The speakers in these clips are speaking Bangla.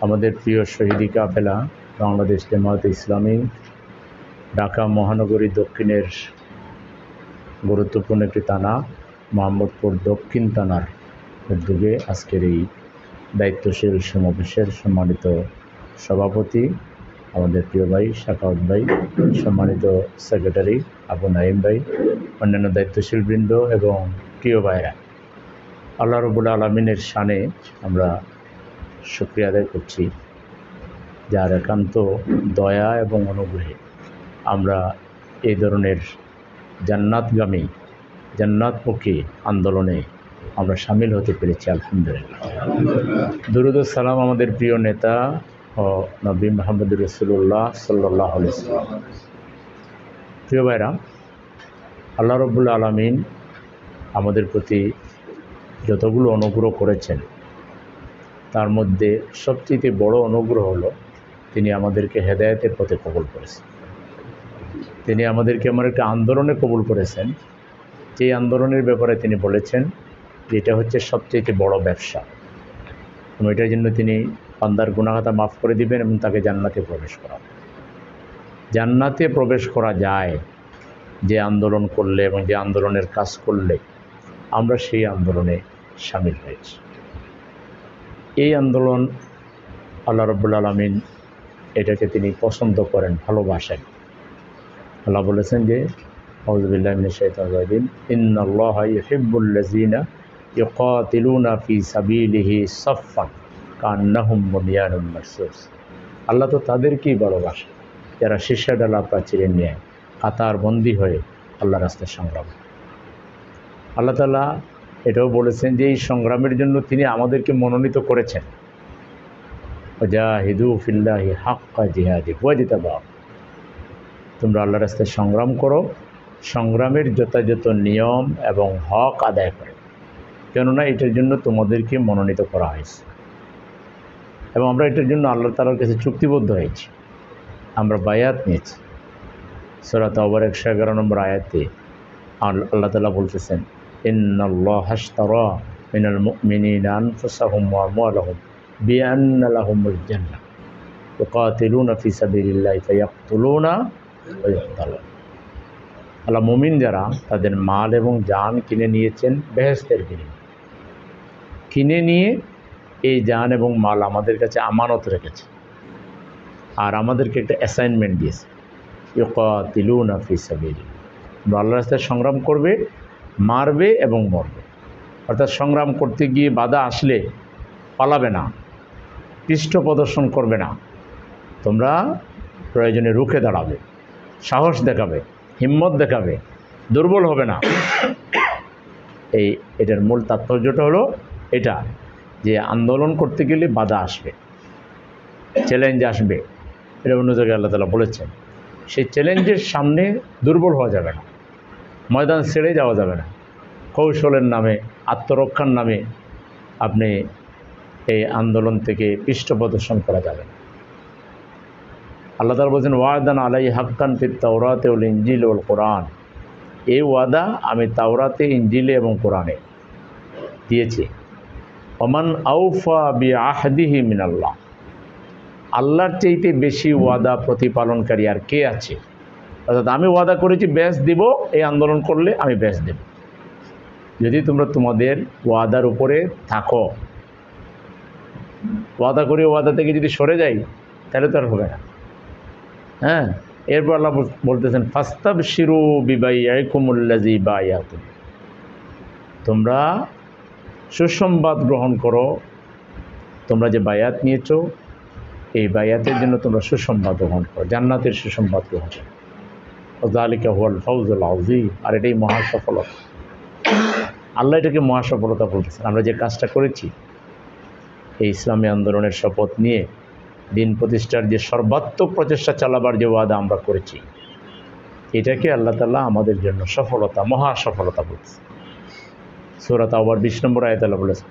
আমাদের প্রিয় শহীদি কাফেলা বাংলাদেশ জামায়াতে ইসলামী ঢাকা মহানগরী দক্ষিণের গুরুত্বপূর্ণ একটি থানা মোহাম্মদপুর দক্ষিণ থানার উদ্যোগে আজকের এই দায়িত্বশীল সমাবেশের সম্মানিত সভাপতি আমাদের প্রিয় ভাই শাকাওয়াত ভাই, সম্মানিত সেক্রেটারি আবু নাইম ভাই, অন্যান্য দায়িত্বশীল বৃন্দ এবং প্রিয় ভাইরা, আল্লাহ রাব্বুল আলামিনের শানে আমরা শুকরিয়া আদায় করছি, যার একান্ত দয়া এবং অনুগ্রহে আমরা এই ধরনের জান্নাতগামী জান্নাতমুখী আন্দোলনে আমরা সামিল হতে পেরেছি। আলহামদুলিল্লাহ। দুরুদ ও সালাম আমাদের প্রিয় নেতা ও নবী মুহাম্মদুর রাসূলুল্লাহ সাল্লাল্লাহু আলাইহি ওয়াসাল্লাম। প্রিয় ভাইরা, আল্লাহ রাব্বুল আলামিন আমাদের প্রতি যতগুলো অনুগ্রহ করেছেন তার মধ্যে সবচেয়ে বড় অনুগ্রহ হলো তিনি আমাদেরকে হেদায়েতের পথে কবুল করেছেন। তিনি আমাদেরকে এমন একটা আন্দোলনে কবুল করেছেন, যে আন্দোলনের ব্যাপারে তিনি বলেছেন যে এটা হচ্ছে সবচেয়ে বড় ব্যবসা এবং এটার জন্য তিনি বান্দার গুনাহটা মাফ করে দিবেন এবং তাকে জান্নাতে প্রবেশ করাবেন। জান্নাতে প্রবেশ করা যায় যে আন্দোলন করলে এবং যে আন্দোলনের কাজ করলে আমরা সেই আন্দোলনে সামিল হয়েছি। এই আন্দোলন আল্লাহ রাব্বুল আলামিন এটাকে তিনি পছন্দ করেন, ভালোবাসেন। আল্লাহ বলেছেন যে আউযু বিল্লাহি মিনাশ শাইতানির রাজিম, ইন্নাল্লাহা ইউহিব্বুল্লাযীনা ইউকাতিলুনা ফী সাবিলিহি সাফফান কান্নাহুম বুনিয়ানুম মারসুস। আল্লাহ তো তাদেরকেই ভালোবাসেন যারা শীর্ষডালা প্রাচীরে নিয়ে কাতারবন্দি হয়ে আল্লাহর রাস্তায় সংগ্রাম। আল্লাহ তাআলা এটাও বলেছেন যে এই সংগ্রামের জন্য তিনি আমাদেরকে মনোনীত করেছেন, ওয়াজাহিদু ফিল্লাহি হাক্কা জিহাদি ওয়াজতাবাকুম। তোমরা আল্লাহর রাস্তায় সংগ্রাম করো, সংগ্রামের যথাযথ নিয়ম এবং হক আদায় করে, কেননা এটার জন্য তোমাদেরকে মনোনীত করা হয়েছে এবং আমরা এটার জন্য আল্লাহ তাআলার কাছে চুক্তিবদ্ধ হয়েছি, আমরা বায়াত নিয়েছি। সূরা তাওবার 111 নম্বর আয়াতে আল্লাহ তাআলা বলতেছেন, ইন্নাল্লাহা আশতারা মিনাল মুমিনিনা আনফুসাহুম ওয়া আমওয়ালাহুম বিআন্না লাহুমুল জান্নাহ ইউকাতিলুনা ফী সাবিলিল্লাহি ফায়াকতুলুনা ওয়া ইউকতালুন। আল্লাহ মুমিন যারা তাদের মাল এবং জান কিনে নিয়েছেন বেহেশতের বিনিময়ে, কিনে নিয়ে এই জান এবং মাল আমাদের কাছে আমানত রেখেছে আর আমাদেরকে একটা অ্যাসাইনমেন্ট দিয়েছে, ইউকাতিলুনা ফী সাবিলিল্লাহ। আল্লাহর রাস্তায় সংগ্রাম করবে, মারবে এবং মরবে। অর্থাৎ সংগ্রাম করতে গিয়ে বাধা আসলে পালাবে না, পৃষ্ঠ প্রদর্শন করবে না, তোমরা প্রয়োজনে রুখে দাঁড়াবে, সাহস দেখাবে, হিম্মত দেখাবে, দুর্বল হবে না। এটার মূল তাৎপর্যটা হলো এটা যে আন্দোলন করতে গেলে বাধা আসবে, চ্যালেঞ্জ আসবে, এটা অন্য জায়গায় আল্লাহ তাআলা বলেছেন। সেই চ্যালেঞ্জের সামনে দুর্বল হওয়া যাবে না, ময়দান ছেড়ে যাওয়া যাবে না। কৌশলের নামে, আত্মরক্ষার নামে আপনি এই আন্দোলন থেকে পৃষ্ঠ প্রদর্শন করা যাবে না। আল্লাহ তাআলা বলছেন, ওয়াদান আলাইহি হাক্কান ফিত তাওরাতি ওয়াল ইনজিল ওয়াল কোরআন। এই ওয়াদা আমি তাওরাতে, ইনজিলে এবং কোরআনে দিয়েছি। ওমান আউফা বিআহদিহি মিনাল্লাহ। আল্লাহর চাইতে বেশি ওয়াদা প্রতিপালনকারী আর কে আছে? অর্থাৎ আমি ওয়াদা করেছি ব্যাস দিব, এই আন্দোলন করলে আমি ব্যাস দেব। যদি তোমরা তোমাদের ওয়াদার উপরে থাকো, ওয়াদা করে ওয়াদা থেকে যদি সরে যাই তাহলে তো আর হবে না। হ্যাঁ, এরপর আল্লাহ বলতেছেন, ফাস্তাবশিরু বিবাইয়াকুমুল্লাযী বায়াতুম। তোমরা সুসংবাদ গ্রহণ করো, তোমরা যে বায়াত নিয়েছো এই বায়াতের জন্য তোমরা সুসংবাদ গ্রহণ করো, জান্নাতের সুসংবাদ গ্রহণ করো। যালিকা হুয়াল ফাউজুল আযীম। আর এটাই মহাসফলতা। আল্লাহ এটাকে মহাসফলতা বলতেছেন। আমরা যে কাজটা করেছি, এই ইসলামী আন্দোলনের শপথ নিয়ে দিন প্রতিষ্ঠার যে সর্বাত্মক প্রচেষ্টা চালাবার যে ওয়াদা আমরা করেছি, এটাকে আল্লাহ তাআলা আমাদের জন্য সফলতা, মহা সফলতা বলছে। সূরা তাওবার 20 নম্বর আয়াতে আল্লাহ বলেছেন,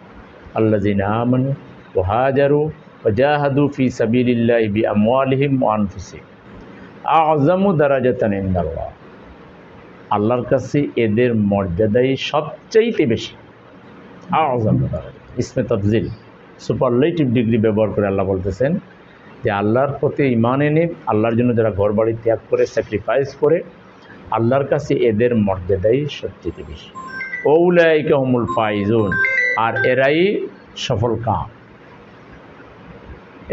আল্লাযীনা আমানু ওয়া হাজারু ওয়া জাহাদু ফী সাবিলিল্লাহি বিআমওয়ালিহিম ওয়া আনফুসিহিম আ'যামু দারাজাতান ইনদাল্লাহ। আল্লাহর কাছে এদের মর্যাদাই সবচাইতে বেশি। আ'যামু দারাজা ইসমে তাফজিল, সুপারলেটিভ ডিগ্রি ব্যবহার করে আল্লাহ বলতেছেন যে আল্লাহর প্রতি ঈমান এনে আল্লাহর জন্য যারা ঘরবাড়ি ত্যাগ করে স্যাক্রিফাইস করে আল্লাহর কাছে এদের মর্যাদাই সবচেয়ে বেশি। ওউলাইকা হুমুল ফাইজুন, আর এরাই সফল কাম।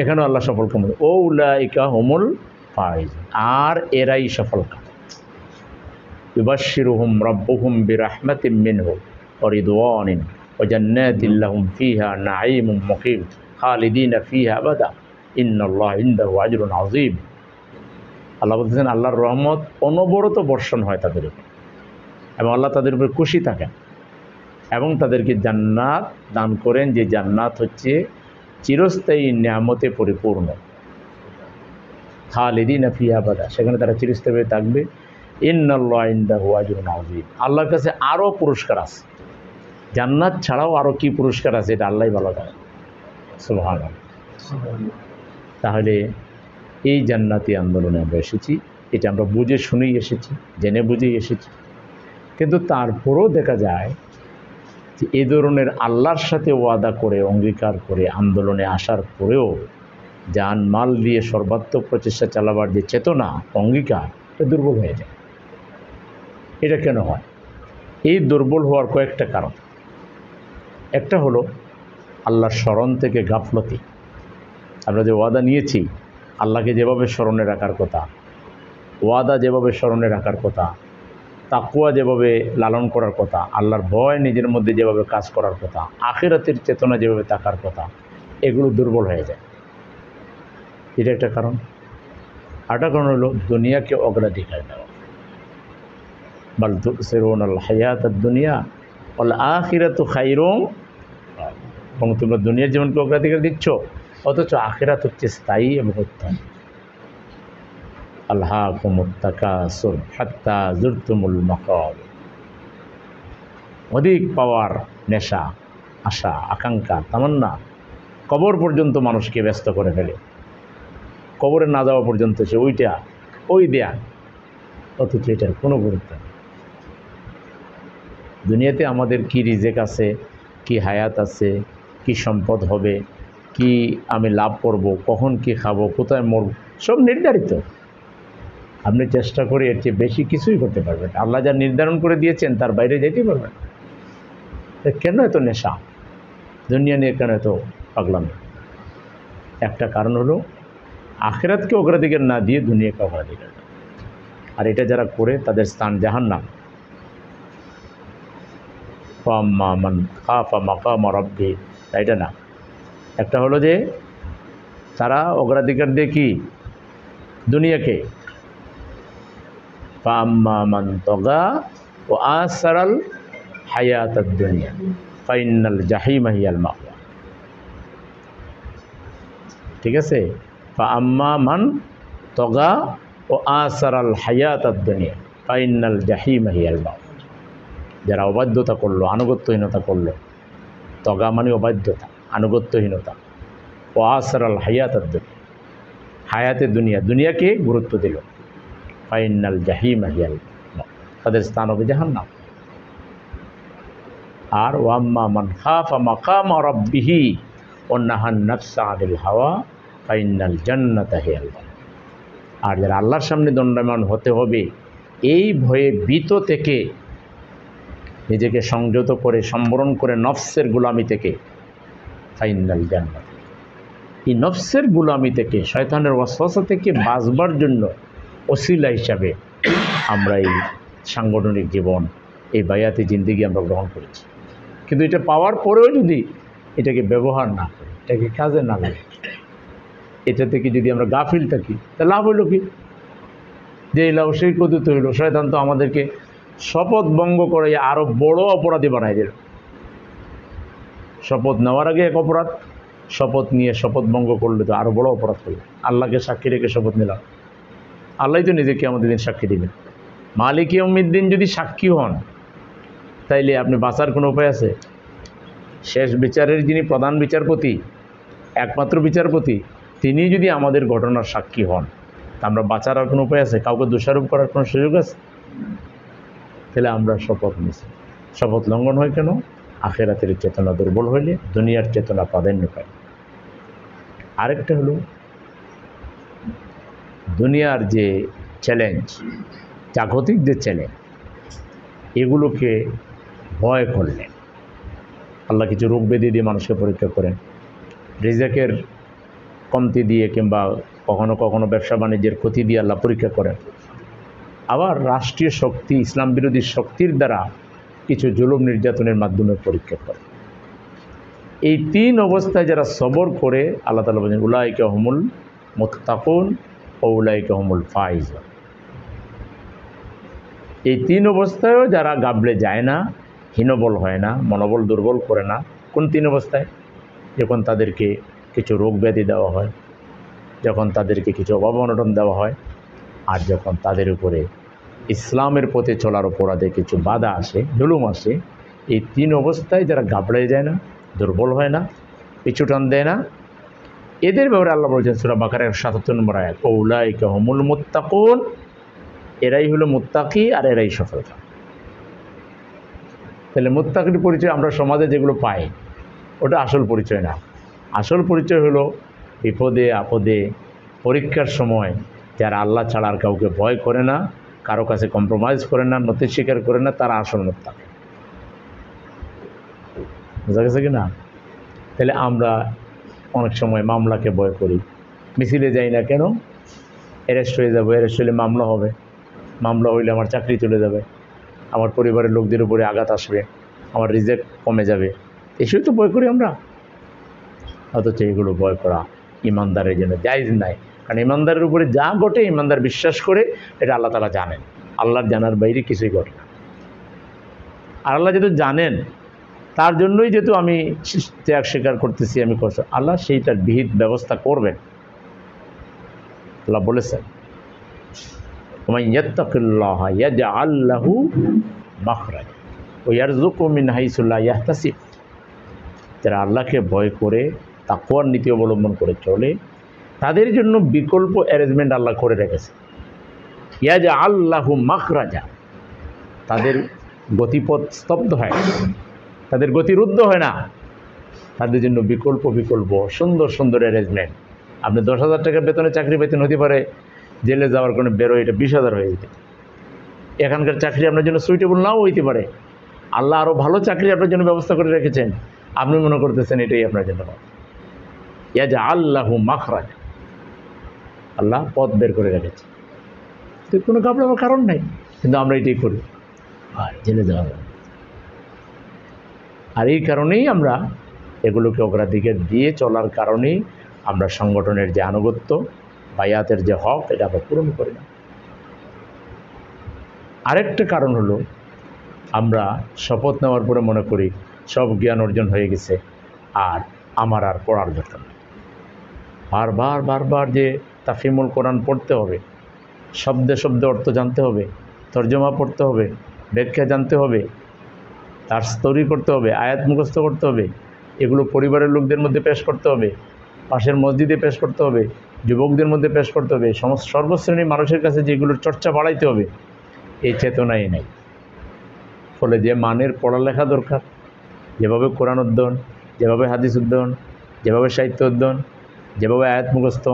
এখানেও আল্লাহ সফল কাম, ওউলাইকা হুমুল ফাইজুন, আর এরাই সফল কাম। ইউবাশশিরুহুম রাব্বুহুম বিরাহমাতিম মিনহু ওয়া রিদওয়ানিন ওয়া জান্নাতিন লাহুম ফিহা নাঈমুম মুকিম খালিদিনা ফিহা আবাদা ইন্নাল্লাহা ইনদাহু আজরুন আযীম। আল্লাহ বলতেছেন আল্লাহর রহমত অনবরত বর্ষণ হয় তাদের উপর, এবং আল্লাহ তাদের উপর খুশি থাকেন এবং তাদেরকে জান্নাত দান করেন, যে জান্নাত হচ্ছে চিরস্থায়ী নিয়ামতে পরিপূর্ণ। খালিদিনা ফিহা আবাদা, সেখানে তারা চিরস্থায়ী থাকবে। ইন্নাল্লাহা ইনদাহু আজরুন আযীম, আল্লাহর কাছে আরও পুরস্কার আছে। জান্নাত ছাড়াও আরও কি পুরস্কার আছে এটা আল্লাহই ভালো জানেন। সুবহানাল্লাহ। তাহলে এই জান্নাতি আন্দোলনে আমরা এসেছি, এটা আমরা বুঝে শুনেই এসেছি, জেনে বুঝেই এসেছি। কিন্তু তারপরেও দেখা যায় যে এই ধরনের আল্লাহর সাথে ওয়াদা করে অঙ্গীকার করে আন্দোলনে আসার পরেও জান মাল দিয়ে সর্বাত্মক প্রচেষ্টা চালাবার যে চেতনা অঙ্গীকার, এটা দুর্বল হয়ে যায়। এটা কেন হয়? এই দুর্বল হওয়ার কয়েকটা কারণ। একটা হলো আল্লাহর স্মরণ থেকে গাফলতি। আমরা যে ওয়াদা নিয়েছি, আল্লাহকে যেভাবে স্মরণে রাখার কথা, ওয়াদা যেভাবে স্মরণে রাখার কথা, তাকওয়া যেভাবে লালন করার কথা, আল্লাহর ভয় নিজের মধ্যে যেভাবে কাজ করার কথা, আখিরাতের চেতনা যেভাবে থাকার কথা, এগুলো দুর্বল হয়ে যায়। এটা একটা কারণ। আরেকটা কারণ হলো দুনিয়াকে অগ্রাধিকার দেওয়া। বাল তুসিরুনাল হায়াতাদ দুনিয়া ওয়াল আখিরাতু খায়রুম, এবং তোমরা দুনিয়ার জীবনকে অগ্রাধিকার দিচ্ছ, অথচ আখিরাত হচ্ছে স্থায়ী এবং উত্তম। আলহাকুমুত তাকাসুর হাত্তা যুরতুমুল মাকাবির, অধিক পাওয়ার নেশা, আশা, আকাঙ্ক্ষা, তামান্না কবর পর্যন্ত মানুষকে ব্যস্ত করে ফেলে। কবরে না যাওয়া পর্যন্ত সে ওই দেয়া, অথচ এটার কোনো গুরুত্ব নেই। দুনিয়াতে আমাদের কি রিজেক আছে, কি হায়াত আছে, কি সম্পদ হবে, কি আমি লাভ করব, কখন কি খাবো, কোথায় মরব, সব নির্ধারিত। আপনি চেষ্টা করে এর চেয়ে বেশি কিছুই করতে পারবেন। আল্লাহ যা নির্ধারণ করে দিয়েছেন তার বাইরে যেতে পারবেন। কেন এত নেশা দুনিয়া নিয়ে, কেন এত পাগলামি? একটা কারণ হলো আখিরাতকে অগ্রাধিকার না দিয়ে দুনিয়াকে অগ্রাধিকার। আর এটা যারা করে তাদের স্থান জাহান্নাম। ফাম্মা মান খাফা মাকামা রাব্বি, এটা না। একটা হলো যে তারা অগ্রাধিকার দিয়ে কি দুনিয়াকে, ফাম্মা মান তাগা ওয়া আসারাল হায়াতাদ দুনিয়া ফাইনাল জাহিমা হিয়াল মাওয়া। ঠিক আছে? ফাম্মা মান তাগা ও আসারাল হায়াতাদ দুনিয়া ফাইনাল জাহিমা হিয়াল মাওয়া। যারা অবাধ্যতা করলো, আনুগত্যহীনতা করলো, তগা মানে অবাধ্যতা, আনুগত্যহীনতা, ও আসারাল হায়াতাদ দুনিয়া, হায়াতে দুনিয়া, দুনিয়াকে গুরুত্ব দিল, ফাইনাল জাহিমা হিয়াল মাওয়া, তাদের স্থান হবে জাহান্নাম। আর ওয়াম্মা মান খাফা মাকামা রাব্বিহি ওয়া নাহান নাফসা আনিল হাওয়া ফাইনাল জান্নাতা হিয়াল মাওয়া। আর যারা আল্লাহর সামনে দণ্ডায়মান হতে হবে এই ভয়ে ভীত থেকে নিজেকে সংযত করে সম্বরণ করে নফসের গোলামি থেকে, ফাইনাল জান্নাত, এই নফসের গোলামি থেকে, শয়তানের ওয়াসওয়াসা থেকে বাঁচবার জন্য ওসিলা হিসাবে আমরা এই সাংগঠনিক জীবন, এই বায়াতি জিন্দেগি আমরা গ্রহণ করেছি। কিন্তু এটা পাওয়ার পরেও যদি এটাকে ব্যবহার না করি, এটাকে কাজে না লাগে, এটা থেকে যদি আমরা গাফিল থাকি, তা লাভ হইল কি? যে লাভ সেই কথিত হইল। শয়তান তো আমাদেরকে শপথ ভঙ্গ করে আরও বড় অপরাধী বানাই দিল। শপথ নেওয়ার আগে এক অপরাধ, শপথ নিয়ে শপথ ভঙ্গ করলে তো আরও বড় অপরাধ করল। আল্লাহকে সাক্ষী রেখে শপথ নিলাম, আল্লাহই তো নিজেকে আমাদের দিন সাক্ষী দিবেন। মালিক ইয়াউমিদ্দিন যদি সাক্ষী হন, তাইলে আপনি বাঁচার কোনো উপায় আছে? শেষ বিচারের যিনি প্রধান বিচারপতি, একমাত্র বিচারপতি, তিনি যদি আমাদের ঘটনার সাক্ষী হন, তা আমরা বাঁচার আর কোনো উপায় আছে? কাউকে দোষারোপ করার কোনো সুযোগ আছে? তাহলে আমরা শপথ নিছি। শপথ লঙ্ঘন হয় কেন? আখেরাতের চেতনা দুর্বল হইলে দুনিয়ার চেতনা প্রাধান্য পায়। আরেকটা হলো দুনিয়ার যে চ্যালেঞ্জ, জাগতিক যে চ্যালেঞ্জ, এগুলোকে ভয় করলেন। আল্লাহ কিছু রোগ ব্যাধি দিয়ে মানুষকে পরীক্ষা করেন, রিজেকের কমতি দিয়ে কিংবা কখনো কখনো ব্যবসা বাণিজ্যের ক্ষতি দিয়ে আল্লাহ পরীক্ষা করেন। আবার রাষ্ট্রীয় শক্তি, ইসলাম বিরোধী শক্তির দ্বারা কিছু জুলুম নির্যাতনের মাধ্যমে পরীক্ষা করে। এই তিন অবস্থায় যারা সবর করে, আল্লাহ তাআলা বলেন উলাইকা হুমুল মুত্তাকুন ও উলাইকা হুমুল ফাইজুন। এই তিন অবস্থায়ও যারা গাবলে যায় না, হীনবল হয় না, মনোবল দুর্বল করে না। কোন তিন অবস্থায়? যখন তাদেরকে কিছু রোগ ব্যাধি দেওয়া হয়, যখন তাদেরকে কিছু অভাব অনটন দেওয়া হয়, আর যখন তাদের উপরে ইসলামের পথে চলার অপরাধে কিছু বাধা আসে, জুলুম আসে। এই তিন অবস্থায় যারা গাবড়ে যায় না, দুর্বল হয় না, পিছু টান দেয় না, এদের ব্যাপারে আল্লাহ বলছেন সূরা বাকারার ৭৭ নম্বর আয়াত, উলাইকা হুমুল মুত্তাকুন, এরাই হলো মুত্তাকি আর এরাই সফলতা। তাহলে মুত্তাকির পরিচয় আমরা সমাজে যেগুলো পাই ওটা আসল পরিচয় না। আসল পরিচয় হলো বিপদে আপদে, পরীক্ষার সময় যারা আল্লাহ ছাড়া আর কাউকে ভয় করে না, কারো কাছে কম্প্রোমাইজ করে না, নতি স্বীকার করে না, তারা আসল মুত্তাকি। বোঝা গেছে কি না? তাহলে আমরা অনেক সময় মামলাকে ভয় করি, মিছিলে যাই না কেন? অ্যারেস্ট হয়ে যাবো, অ্যারেস্ট হলে মামলা হবে, মামলা হইলে আমার চাকরি চলে যাবে, আমার পরিবারের লোকদের উপরে আঘাত আসবে, আমার রিজেক্ট কমে যাবে, এসবই তো ভয় করি আমরা। অথচ এগুলো ভয় করা ইমানদারের জন্য জায়েজ নাই। কারণ ইমানদারের উপরে যা ঘটে ইমানদার বিশ্বাস করে এটা আল্লাহ তাআলা জানেন, আল্লাহর জানার বাইরে কিছুই ঘটে না। আর আল্লাহ যেহেতু জানেন, তার জন্যই যেহেতু আমি ত্যাগ স্বীকার করতেছি, আমি কষ্ট, আল্লাহ সেইটার বিহিত ব্যবস্থা করবেন। আল্লাহ বলেছেন ওমান ইয়াত্তাকিল্লাহ ইয়াজআল লাহু মাখরাজা ওয়া ইয়ারযুকহু মিন হাইসু লা ইয়াহতাসিব। যারা আল্লাহকে ভয় করে তাকওয়ার নীতি অবলম্বন করে চলে, তাদের জন্য বিকল্প অ্যারেঞ্জমেন্ট আল্লাহ করে রেখেছে। ইয়াজআল লাহু মাখরাজা, তাদের গতিপথ স্তব্ধ হয়, তাদের গতিরুদ্ধ হয় না, তাদের জন্য বিকল্প সুন্দর সুন্দর অ্যারেঞ্জমেন্ট। আপনি 10,000 টাকা বেতনে চাকরি পেতেন, হতে পারে জেলে যাওয়ার কোনো বেরোয় এটা 20,000 হয়ে যেতে। এখানকার চাকরি আপনার জন্য সুইটেবল নাও হইতে পারে, আল্লাহ আরও ভালো চাকরি আপনার জন্য ব্যবস্থা করে রেখেছেন, আপনি মনে করতেছেন এটাই আপনার জন্য। ইয়াজআল লাহু মাখরাজা, আল্লাহ পথ বের করে রেখেছে, তো কোনো ঘাবড়ানোর কারণ নাই, কিন্তু আমরা এটাই করি, আর জেলে যাওয়া যাবে। আর এই কারণেই আমরা এগুলোকে অগ্রাধিকার দিয়ে চলার কারণেই আমরা সংগঠনের যে আনুগত্য, বায়াতের যে হক, এটা আমরা পূরণ করি না। আরেকটা কারণ হলো আমরা শপথ নেওয়ার পরে মনে করি সব জ্ঞান অর্জন হয়ে গেছে, আর আমার আর পড়ার দরকার নেই। বারবার যে তাফহিমুল কোরআন পড়তে হবে, শব্দে শব্দে অর্থ জানতে হবে, তর্জমা পড়তে হবে, ব্যাখ্যা জানতে হবে, তার স্তরি করতে হবে, আয়াত মুখস্থ করতে হবে, এগুলো পরিবারের লোকদের মধ্যে পেশ করতে হবে, পাশের মসজিদে পেশ করতে হবে, যুবকদের মধ্যে পেশ করতে হবে, সমস্ত সর্বশ্রেণীর মানুষের কাছে যেগুলোর চর্চা বাড়াইতে হবে, এই চেতনাই নেই। ফলে যে মানের পড়ালেখা দরকার, যেভাবে কোরআন অধ্যয়ন, যেভাবে হাদিস অধ্যয়ন, যেভাবে সাহিত্য অধ্যয়ন, যেভাবে আয়াত মুখস্থ,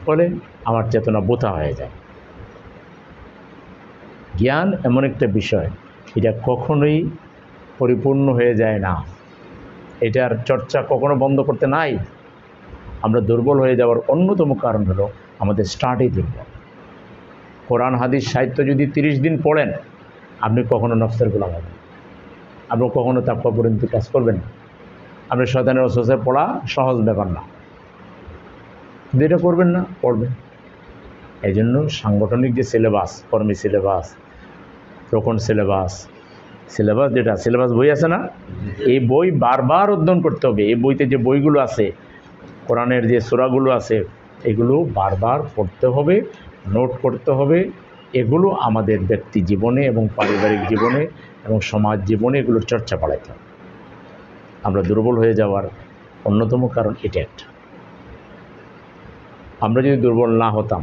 ফলে আমার চেতনা বোথা হয়ে যায়। জ্ঞান এমন একটা বিষয়, এটা কখনোই পরিপূর্ণ হয়ে যায় না, এটার চর্চা কখনো বন্ধ করতে নাই। আমরা দুর্বল হয়ে যাওয়ার অন্যতম কারণ হলো আমাদের স্টার্টই দুর্বল। কোরআন হাদিস সাহিত্য যদি 30 দিন পড়েন, আপনি কখনো নফসের গোলাম হবেন, আপনি কখনো তাকওয়া পর্যন্ত কাজ করবেন না। আপনি শয়তানের ওয়াসওয়াসায় পড়া সহজ ব্যাপার না, কিন্তু এটা করবেন না, পড়বেন। এই জন্য সাংগঠনিক যে সিলেবাস, কর্মী সিলেবাস, রোকন সিলেবাস, যেটা সিলেবাস বই আছে না, এই বই বারবার অধ্যয়ন করতে হবে। এই বইতে যে বইগুলো আছে, কোরআনের যে সূরাগুলো আছে, এগুলো বারবার পড়তে হবে, নোট করতে হবে। এগুলো আমাদের ব্যক্তি জীবনে এবং পারিবারিক জীবনে এবং সমাজ জীবনে এগুলোর চর্চা বাড়াইতে হবে। আমরা দুর্বল হয়ে যাওয়ার অন্যতম কারণ এটা একটা। আমরা যদি দুর্বল না হতাম,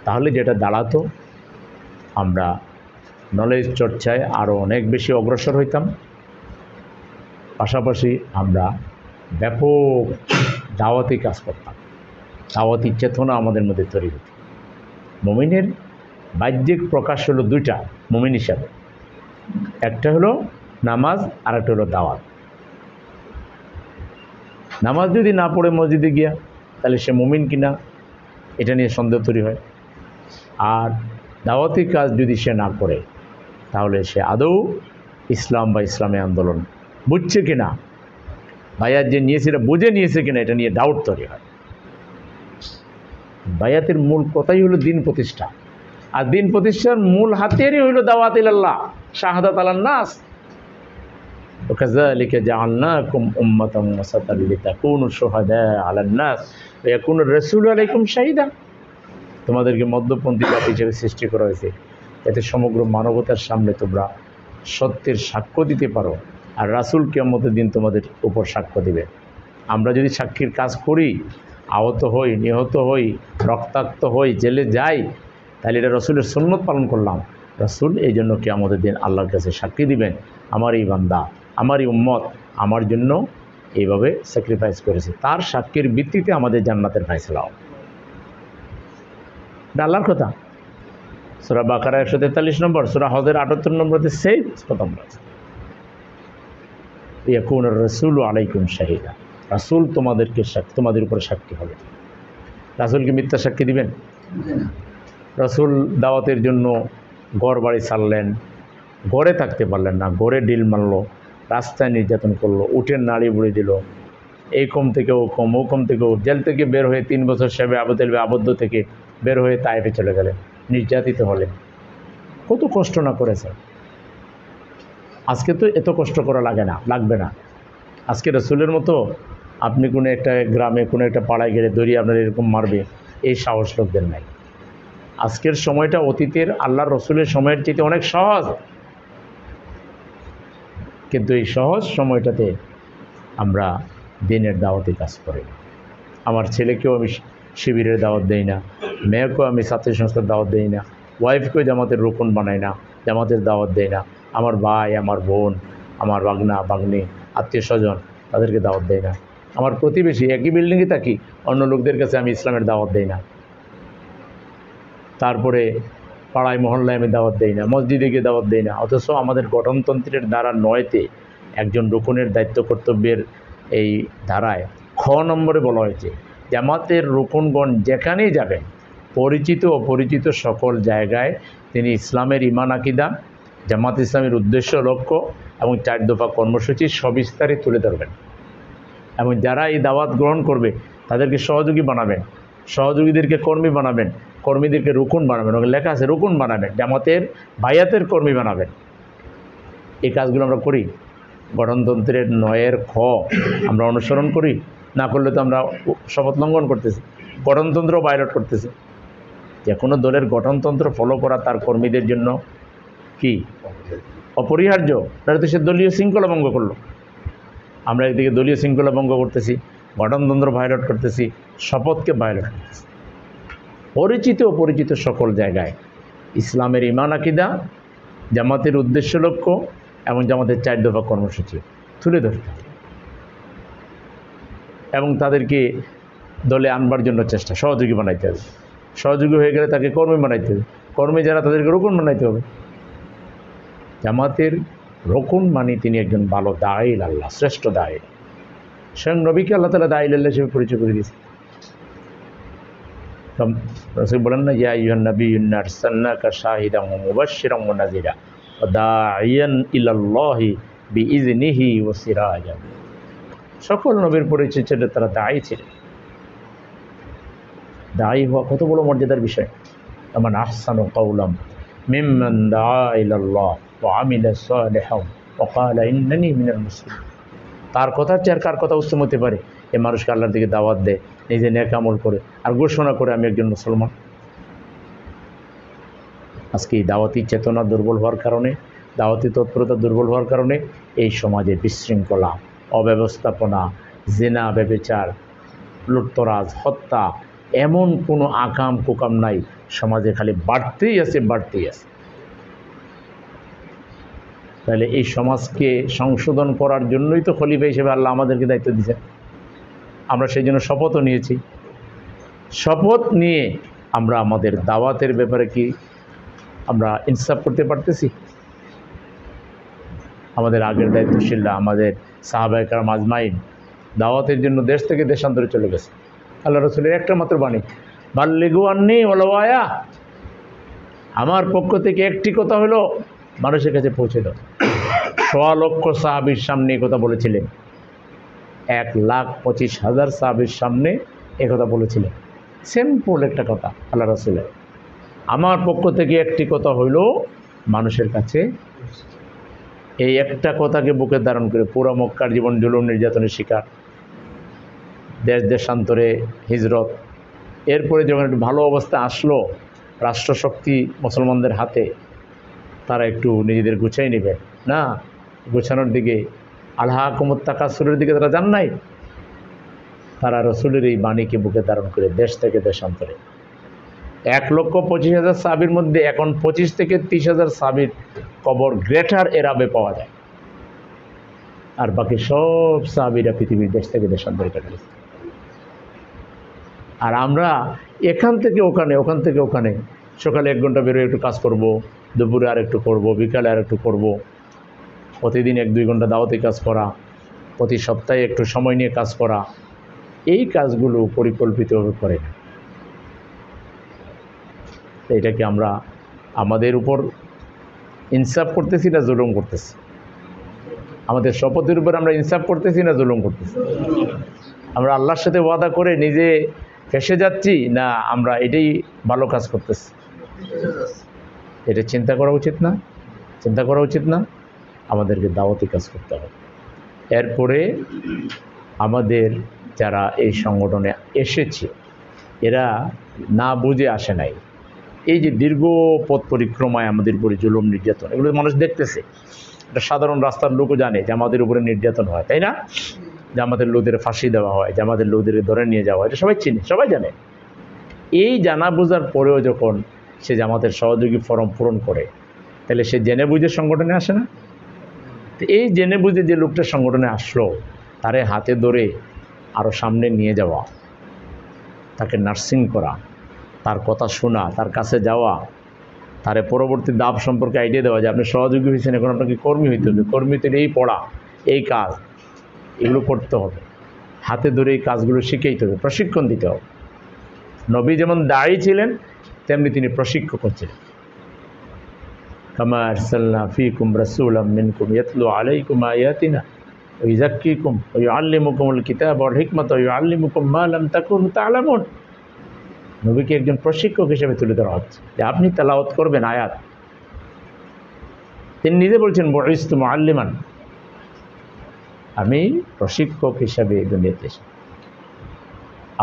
তাহলে যেটা দাঁড়াতো, আমরা নলেজ চর্চায় আরও অনেক বেশি অগ্রসর হইতাম। পাশাপাশি আমরা ব্যাপক দাওয়াতি কাজ করতাম, দাওয়াতি চেতনা আমাদের মধ্যে তৈরি হতো। মুমিনের বাহ্যিক প্রকাশ হলো দুইটা মুমিন হিসাবে, একটা হলো নামাজ আর একটা হলো দাওয়াত। নামাজ যদি না পড়ে মসজিদে গিয়া, তাহলে সে মুমিন কিনা এটা নিয়ে সন্দেহ তৈরি হয়। আর দাওয়াতি কাজ যদি সে না করে, তাহলে সে আদৌ ইসলাম বা ইসলামী আন্দোলন বুঝছে কিনা, বায়াত যে নিয়েছে এটা বুঝে নিয়েছে কিনা, এটা নিয়ে ডাউট তৈরি হয়। বায়াতের মূল কথাই হলো দিন প্রতিষ্ঠা, আর দিন প্রতিষ্ঠার মূল হাতিয়ারই হইল দাওয়াত ইলাল্লাহ, শাহাদাত আলান নাস। ওয়াকাযালিকা জাআলনাকুম উম্মাতান ওয়াসাতান লিতাকুনু শুহাদা আলান নাস ওয়া ইয়াকুনা রাসূলু আলাইকুম শাহিদা। তোমাদেরকে মধ্যপন্থী জাতি হিসেবে সৃষ্টি করা হয়েছে, এতে সমগ্র মানবতার সামনে তোমরা সত্যের সাক্ষ্য দিতে পারো, আর রাসূল কিয়ামতের দিন তোমাদের উপর সাক্ষ্য দিবে। আমরা যদি সাক্ষীর কাজ করি, আহত হই, নিহত হই, রক্তাক্ত হই, জেলে যাই, তাহলে এটা রসুলের সুন্নত পালন করলাম। রসুল এই জন্য কিয়ামতের দিন আল্লাহর কাছে সাক্ষী দিবেন, আমার এই বান্দা, আমার এই উম্মত আমার জন্য এইভাবে স্যাক্রিফাইস করেছে, তার সাক্ষীর ভিত্তিতে আমাদের জান্নাতের ফয়সালা হবে। এটা আল্লাহর কথা। সূরা বাকারা 143 নম্বর, সূরা হজের 78 নম্বরতে সেই কথা বলেছে, ইয়াকুনা রাসূলু আলাইকুম শাহিদা। রাসূল তোমাদের উপরে সাক্ষী হবে। রাসূলকে মিথ্যা সাক্ষী দিবেন? রাসূল দাওয়াতের জন্য ঘর বাড়ি ছাড়লেন, ঘরে থাকতে পারলেন না, ঘরে ডিল মারলো, রাস্তায় নির্যাতন করলো, উঠের নাড়ি বুড়ি দিল, এই কম থেকে ও কম, ও কম থেকে ও, জেল থেকে বের হয়ে 3 বছর সেবে আবদ্ধ থেকে বের হয়ে তায়েফে চলে গেলেন, নির্যাতিত হলেন। কত কষ্ট না করেছে। আজকে তো এত কষ্ট করা লাগবে না। আজকে রাসূলের মতো আপনি কোনো একটা গ্রামে, কোনো একটা পাড়ায় গেলে দড়িয়ে আপনার এরকম মারবে, এই সাহস লোকদের নাই। আজকের সময়টা অতীতের আল্লাহর রসুলের সময়ের চাইতে অনেক সহজ, কিন্তু এই সহজ সময়টাতে আমরা দিনের দাওয়াতি কাজ করি না। আমার ছেলেকেও আমি শিবিরের দাওয়াত দেই না, মেয়েকেও আমি ছাত্রী সংস্থার দাওয়াত দেই না, ওয়াইফকেও জামাতের রুকন বানাই না, জামাতের দাওয়াত দেই না, আমার ভাই, আমার বোন, আমার বাগনা বাগনি, আত্মীয় স্বজন, তাদেরকে দাওয়াত দেই না। আমার প্রতিবেশী, একই বিল্ডিংয়ে থাকি, অন্য লোকদের কাছে আমি ইসলামের দাওয়াত দেই না। তারপরে পাড়ায় মহল্লায় আমি দাওয়াত দেই না, মসজিদে গিয়ে দাওয়াত দেই না। অথচ আমাদের গঠনতন্ত্রের ধারা 9-তে একজন রুকনের দায়িত্ব কর্তব্যের এই ধারায় খ নম্বরে বলা হয়েছে, জামাতের রুকনগণ যেখানেই যাবেন, পরিচিত অপরিচিত সকল জায়গায় তিনি ইসলামের ঈমান আকীদা, জামাত ইসলামের উদ্দেশ্য লক্ষ্য এবং 4 দফা কর্মসূচি সবিস্তারে তুলে ধরবেন, এবং যারা এই দাওয়াত গ্রহণ করবে তাদেরকে সহযোগী বানাবেন, সহযোগীদেরকে কর্মী বানাবেন, কর্মীদেরকে রুকন বানাবেন, ওখানে লেখা আছে রুকন বানাবেন, জামাতের বায়াতের কর্মী বানাবেন। এই কাজগুলো আমরা করি। গঠনতন্ত্রের 9-এর খ আমরা অনুসরণ করি, না করলে তো আমরা শপথ লঙ্ঘন করতেছি, গঠনতন্ত্র ভায়োলেট করতেছি। যে কোনো দলের গঠনতন্ত্র ফলো করা তার কর্মীদের জন্য কি অপরিহার্য, তাহলে তো সে দলীয় শৃঙ্খলা ভঙ্গ করলো। আমরা একদিকে দলীয় শৃঙ্খলা ভঙ্গ করতেছি, গঠনতন্ত্র ভায়োলেট করতেছি, শপথকে ভায়োলেট করতেছি। পরিচিত অপরিচিত সকল জায়গায় ইসলামের ঈমান আকীদা, জামাতের উদ্দেশ্য লক্ষ্য এবং জামাতের 4 দফা কর্মসূচি তুলে ধরতে হবে, এবং তাদেরকে দলে আনবার জন্য চেষ্টা, সহযোগী বানাইতে হবে। সহযোগী হয়ে গেলে তাকে কর্মী বানাইতে হবে, কর্মী যারা তাদেরকে রুকন বানাইতে হবে। জামাতের রুকন মানে তিনি একজন ভালো দাঈল আল্লাহ, শ্রেষ্ঠ দাঈল। স্বয়ং নবীকে আল্লাহ তাআলা দাঈল আল্লাহ হিসেবে পরিচয় করে দিয়েছে। রাসূল বলেন না, ইয়া আইয়ুহান নাবিয়্যু ইন্না আরসালনাকা শাহিদান ওয়া মুবাশশিরান ওয়া নাযীরা ওয়া দাঈয়ান ইলাল্লাহি বিইযনিহি ওয়া সিরাজান। সকল নবীর পরিচয় ছিল তারা দাঈ ছিলেন। দাঈ হওয়া কত বড় মর্যাদার বিষয়। মান আহসানু কাওলাম মিম্মান দাআ ইলাল্লাহ ওয়া আমিলা সালিহান ওয়া ক্বালা ইন্নানী মিনাল মুসলিমিন। তার কথার চেয়ে আর কার কথা উত্তম হতে পারে? এ মানুষকে আল্লাহর দিকে দাওয়াত দেয়, নিজে নেক আমল করে, আর ঘোষণা করে আমি একজন মুসলমান। আজকে এই দাওয়াতি চেতনা দুর্বল হওয়ার কারণে, দাওয়াতি তৎপরতা দুর্বল হওয়ার কারণে এই সমাজে বিশৃঙ্খলা, অব্যবস্থাপনা, জিনা, ব্যভিচার, লুটতরাজ, হত্যা, এমন কোনো আকাম কুকাম নাই। সমাজে খালি বাড়তেই আছে। তাহলে এই সমাজকে সংশোধন করার জন্যই তো খলিফা হিসেবে আল্লাহ আমাদেরকে দায়িত্ব দিয়েছেন। আমরা সেই জন্য শপথও নিয়েছি। শপথ নিয়ে আমরা আমাদের দাওয়াতের ব্যাপারে কি আমরা ইনসাফ করতে পারতেছি? আমাদের আগের দায়িত্বশীলরা, আমাদের সাহাবায়ে কেরাম আজমাইন দাওয়াতের জন্য দেশ থেকে দেশান্তরে চলে গেছে। আল্লাহ রাসূলের একটা মাত্র বাণী, বাল্লিগু আন্নী ওয়ালাউ আয়া, আমার পক্ষ থেকে একটি কথা হলো মানুষের কাছে পৌঁছে দাও। ১.৫ লক্ষ সাহাবীর সামনে কথা বলেছিলেন, ১,২৫,০০০ সাহাবীর সামনে কথা বলেছিলেন। সিম্পল একটা কথা আল্লাহ রাসূলের, আমার পক্ষ থেকে একটি কথা হইল মানুষের কাছে। এই একটা কথাকে বুকে ধারণ করে পুরো মক্কার জীবন জুলুম নির্যাতনের শিকার, দেশ দেশান্তরে হিজরত। এরপরে যখন একটু ভালো অবস্থা আসলো, রাষ্ট্রশক্তি মুসলমানদের হাতে, তারা একটু নিজেদের গুছাই নেবে না, গোছানোর দিকে আলহাকুমুত তাকাসুরের দিকে তারা যান নাই। তারা রসুলের এই বাণীকে বুকে ধারণ করে দেশ থেকে দেশান্তরে ১,২৫,০০০ সাহাবীর মধ্যে এখন ২৫ থেকে ৩০,০০০ সাহাবীর কবর গ্রেটার এরাবে পাওয়া যায়, আর বাকি সব সাহাবীরা পৃথিবীর দেশ থেকে দেশান্তরে কাটিয়েছে। আর আমরা এখান থেকে ওখানে, ওখান থেকে ওখানে, সকালে ১ ঘন্টা বেরোয় একটু কাজ করব, দুপুরে আর একটু করব, বিকালে আর একটু করব, প্রতিদিন ১-২ ঘন্টা দাওয়াতি কাজ করা, প্রতি সপ্তাহে একটু সময় নিয়ে কাজ করা, এই কাজগুলো পরিকল্পিতভাবে করে না। এটাকে আমরা আমাদের উপর ইনসাফ করতেছি না জুলুম করতেছি? আমাদের শপথের উপর আমরা ইনসাফ করতেছি না জুলুম করতেছি? আমরা আল্লাহর সাথে ওয়াদা করে নিজে ফেসে যাচ্ছি না আমরা এটাই ভালো কাজ করতেছি? এটা চিন্তা করা উচিত না? চিন্তা করা উচিত না? আমাদেরকে দাওয়াতি কাজ করতে হবে। এরপরে আমাদের যারা এই সংগঠনে এসেছে এরা না বুঝে আসে নাই। এই যে দীর্ঘ পথ পরিক্রমায় আমাদের উপরে জুলুম নির্যাতন, এগুলো মানুষ দেখতেছে। এটা সাধারণ রাস্তার লোকও জানে যে আমাদের উপরে নির্যাতন হয়, তাই না? যে আমাদের লোকদের ফাঁসি দেওয়া হয়, যে আমাদের লোকদের ধরে নিয়ে যাওয়া হয়, এটা সবাই চিনে, সবাই জানে। এই জানা বোঝার পরেও যখন সে জামাতের সহযোগী ফরম পূরণ করে, তাহলে সে জেনে বুঝে সংগঠনে আসে না? তো এই জেনে বুঝে যে লোকটা সংগঠনে আসলো, তারে হাতে ধরে আরও সামনে নিয়ে যাওয়া, তাকে নার্সিং করা, তার কথা শোনা, তার কাছে যাওয়া, তারে পরবর্তী দাব সম্পর্কে আইডিয়া দেওয়া যে আপনি সহযোগী হয়েছেন, এখন আপনাকে কর্মী হইতে হবে, কর্মী হতে এই পড়া, এই কাজ, এগুলো করতে হবে, হাতে ধরে এই কাজগুলো শিখাইতে হবে, প্রশিক্ষণ দিতে হবে। নবী যেমন দায়ী ছিলেন তেমনি তিনি প্রশিক্ষক ছিলেন। কামা আরসালনা ফীকুম রাসূলাম মিনকুম ইয়াতলু আলাইকুম আয়াতিনা ওয়া ইউযাক্কিকুম ওয়া ইউআল্লিমুকুমুল কিতাবা ওয়াল হিকমাতা ওয়া ইউআল্লিমুকুম মা লাম তাকুনু তা'লামুন। নবীকে একজন প্রশিক্ষক হিসেবে তুলে ধরা হচ্ছে যে আপনি তেলাওয়াত করবেন আয়াত। তিনি নিজে বলছেন বুইসতু মুআল্লিমান, আমি প্রশিক্ষক হিসাবে দুনিয়াতে এসেছি।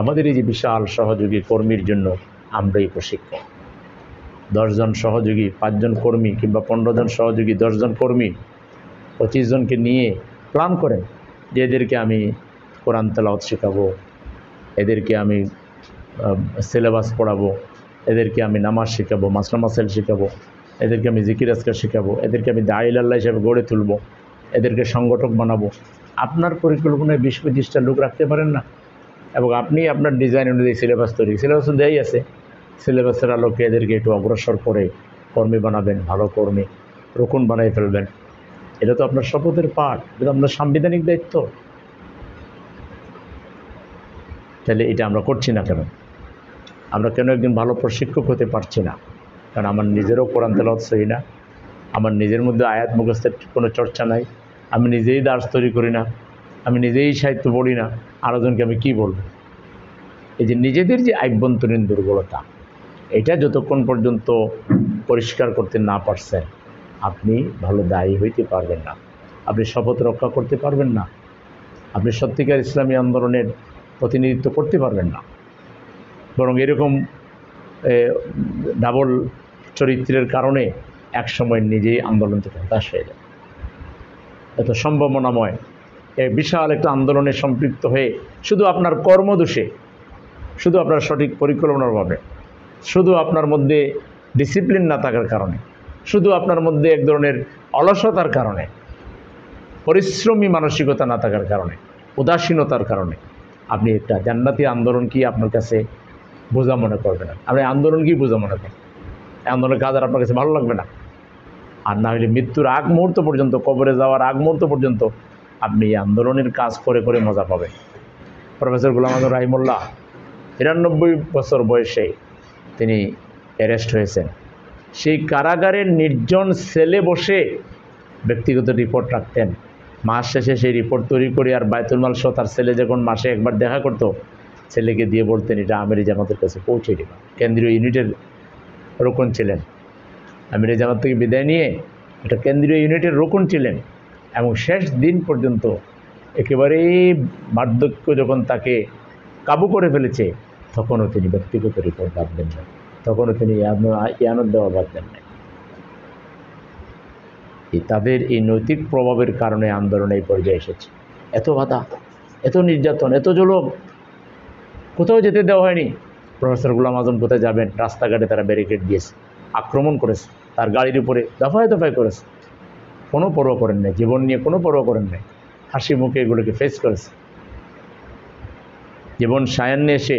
আমাদের এই যে বিশাল সহযোগী কর্মীর জন্য আমরাই প্রশিক্ষক। 10 জন সহযোগী, 5 জন কর্মী কিংবা 15 জন সহযোগী, 10 জন কর্মী, 25 জনকে নিয়ে প্ল্যান করেন যে এদেরকে আমি কোরআন তেলাওয়াত শেখাবো, এদেরকে আমি সিলেবাস পড়াবো, এদেরকে আমি নামাজ শেখাবো, মাসলা মাসাইল শেখাবো, এদেরকে আমি জিকির আজকার শেখাবো, এদেরকে আমি দাঈল আল্লাহ হিসেবে গড়ে তুলবো, এদেরকে সংগঠক বানাবো। আপনার পরিকল্পনায় 20-25টা লোক রাখতে পারেন না? এবং আপনি আপনার ডিজাইন অনুযায়ী সিলেবাস তৈরি, সিলেবাস দেয়াই আছে, সিলেবাসের আলোকে এদেরকে একটু অগ্রসর করে কর্মী বানাবেন, ভালো কর্মী, রুকুন বানাই ফেলবেন। এটা তো আপনার শপথের পাঠ, এটা তো আপনার সাংবিধানিক দায়িত্ব। তাহলে এটা আমরা করছি না কেন? আমরা কেন একজন ভালো প্রশিক্ষক হতে পারছি না? কারণ আমার নিজেরও কোরআন তেলাওয়াত সহি না, আমার নিজের মধ্যে আয়াত মুখস্থের কোনো চর্চা নাই, আমি নিজেই দার্স তৈরি করি না, আমি নিজেই সাহিত্য পড়ি না, আরেকজনকে আমি কী বলব? এই যে নিজেদের যে আভ্যন্তরীণ দুর্বলতা, এটা যতক্ষণ পর্যন্ত পরিষ্কার করতে না পারছেন আপনি ভালো দায়ী হইতে পারবেন না, আপনি শপথ রক্ষা করতে পারবেন না, আপনি সত্যিকার ইসলামী আন্দোলনের প্রতিনিধিত্ব করতে পারবেন না। বরং এরকম ডাবল চরিত্রের কারণে একসময় নিজেই আন্দোলন থেকে হতাশ হয়ে যায়। এত সম্ভাবনাময় এই বিশাল একটা আন্দোলনে সম্পৃক্ত হয়ে শুধু আপনার কর্মদোষে, শুধু আপনার সঠিক পরিকল্পনার অভাবে, শুধু আপনার মধ্যে ডিসিপ্লিন না থাকার কারণে শুধু আপনার মধ্যে এক ধরনের অলসতার কারণে, পরিশ্রমী মানসিকতা না থাকার কারণে, উদাসীনতার কারণে আপনি একটা জান্নাতি আন্দোলন কি আপনার কাছে বোঝা মনে করবেন না। আপনি আন্দোলন কি বোঝা মনে করেন, আন্দোলনের কাজ আর আপনার কাছে ভালো লাগবে না। আর না হলে মৃত্যুর আগ মুহূর্ত পর্যন্ত, কবরে যাওয়ার আগ মুহূর্ত পর্যন্ত আপনি এই আন্দোলনের কাজ করে করে মজা পাবেন। প্রফেসর গোলাম আজম রাহিমুল্লাহ ৯৩ বছর বয়সে তিনি অ্যারেস্ট হয়েছেন। সেই কারাগারের নির্জন সেলে বসে ব্যক্তিগত রিপোর্ট রাখতেন। মাস শেষে সেই রিপোর্ট তৈরি করে আর বায়তুল মাল সহ তার ছেলে যখন মাসে একবার দেখা করতো, ছেলেকে দিয়ে বলতেন এটা আমিরে জামাতের কাছে পৌঁছে দেবেন। কেন্দ্রীয় ইউনিটের রোকন ছিলেন, আমিরে জামাত থেকে বিদায় নিয়ে এটা কেন্দ্রীয় ইউনিটের রোকন ছিলেন এবং শেষ দিন পর্যন্ত একেবারেই বার্ধক্য যখন তাকে কাবু করে ফেলেছে, তখনও তিনি ব্যক্তিগত রিপোর্ট বাদ দেন না, তখনও তিনি ইয়ানত দেওয়া বাদ দেন না। তাদের এই নৈতিক প্রভাবের কারণে আন্দোলন এই পর্যায়ে এসেছে। এত বাধা, এত নির্যাতন, এত জুলুম, কোথাও যেতে দেওয়া হয়নি। প্রফেসর গোলাম আজম কোথায় যাবেন? রাস্তাঘাটে তারা ব্যারিকেড দিয়েছে, আক্রমণ করেছে, তার গাড়ির উপরে দফায় দফায় করেছে, কোনো পরোয়া করেন নাই, জীবন নিয়ে কোনো পরোয়া করেন নাই, হাসি মুখে এগুলোকে ফেস করেছে। জীবন সায়ান্নে এসে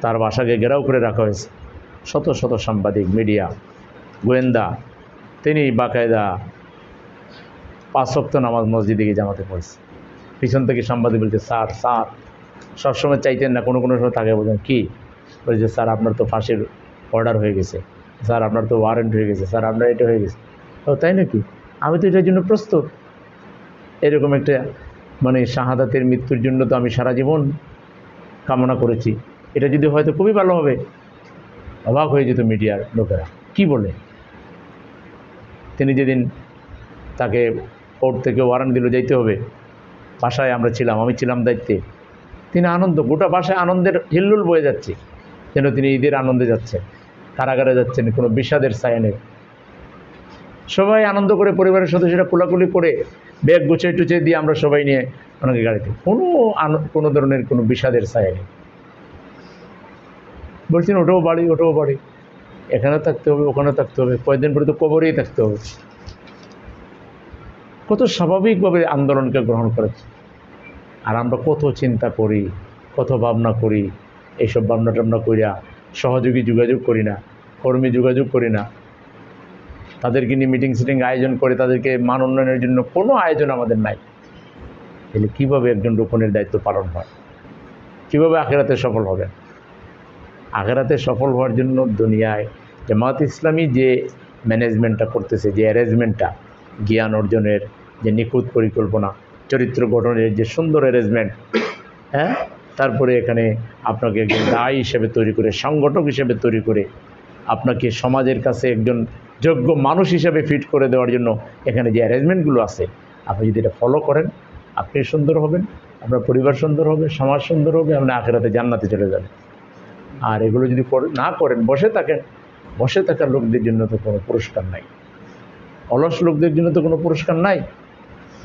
তার বাসাকে ঘেরাও করে রাখা হয়েছে, শত শত সাংবাদিক, মিডিয়া, গোয়েন্দা। তিনি বাকায়দা ৫ ওয়াক্ত নামাজ মসজিদে গিয়ে জামাতে পড়েছে। পিছন থেকে সাংবাদিক বলছে স্যার স্যার, সবসময় চাইতেন না, কোনো কোনো সময় তাকে বলছেন কী, বলছে স্যার আপনার তো ফাঁসির অর্ডার হয়ে গেছে, স্যার আপনার তো ওয়ারেন্ট হয়ে গেছে, স্যার আপনার এটা হয়ে গেছে। ও তাই নাকি, আমি তো এটার জন্য প্রস্তুত। এরকম একটা মানে শাহাদাতের মৃত্যুর জন্য তো আমি সারা জীবন কামনা করেছি, এটা যদি হয়তো খুবই ভালো হবে। অবাক হয়ে যেত মিডিয়ার লোকেরা, কি বলে। তিনি যেদিন তাকে কোর্ট থেকে ওয়ারেন্ট দিল যাইতে হবে, বাসায় আমরা ছিলাম, আমি ছিলাম দায়িত্বে, তিনি আনন্দ, গোটা বাসায় আনন্দের হিল্লুল বয়ে যাচ্ছে, যেন তিনি ঈদের আনন্দে যাচ্ছেন, কারাগারে যাচ্ছেন, কোনো বিষাদের ছায়া নেই। সবাই আনন্দ করে, পরিবারের সদস্যরা কোলাকুলি করে ব্যাগ গুছিয়ে টুচিয়ে দিয়ে আমরা সবাই নিয়ে ওনাকে গাড়িতে, কোনো ধরনের কোনো বিষাদের ছায়া নেই। বলছেন ওটাও বাড়ি, ওটাও বাড়ি, এখানেও থাকতে হবে, ওখানেও থাকতে হবে, কয়েকদিন পরে তো কবরেই থাকতে হবে। কত স্বাভাবিকভাবে আন্দোলনকে গ্রহণ করেছে। আর আমরা কত চিন্তা করি, কত ভাবনা করি, এইসব ভাবনা টাবনা করিয়া সহযোগী যোগাযোগ করি না, কর্মী যোগাযোগ করি না, তাদেরকে নিয়ে মিটিং সিটিং আয়োজন করে তাদেরকে মান উন্নয়নের জন্য কোনো আয়োজন আমাদের নাই। তাহলে কীভাবে একজন রোকনের দায়িত্ব পালন হয়, কীভাবে আখেরাতে সফল হবে? আখেরাতে সফল হওয়ার জন্য দুনিয়ায় জামাত ইসলামী যে ম্যানেজমেন্টটা করতেছে, যে অ্যারেঞ্জমেন্টটা, জ্ঞান অর্জনের যে নিখুঁত পরিকল্পনা, চরিত্র গঠনের যে সুন্দর অ্যারেঞ্জমেন্ট, হ্যাঁ, তারপরে এখানে আপনাকে একজন দায়ী হিসেবে তৈরি করে, সংগঠক হিসেবে তৈরি করে, আপনাকে সমাজের কাছে একজন যোগ্য মানুষ হিসেবে ফিট করে দেওয়ার জন্য এখানে যে অ্যারেঞ্জমেন্টগুলো আছে, আপনি যদি এটা ফলো করেন, আপনি সুন্দর হবেন, আপনার পরিবার সুন্দর হবে, সমাজ সুন্দর হবে, আপনি আখেরাতে জান্নাতে চলে যাবেন। আর এগুলো যদি না করেন, বসে থাকেন, বসে থাকার লোকদের জন্য তো কোনো পুরস্কার নাই, অলস লোকদের জন্য তো কোনো পুরস্কার নাই,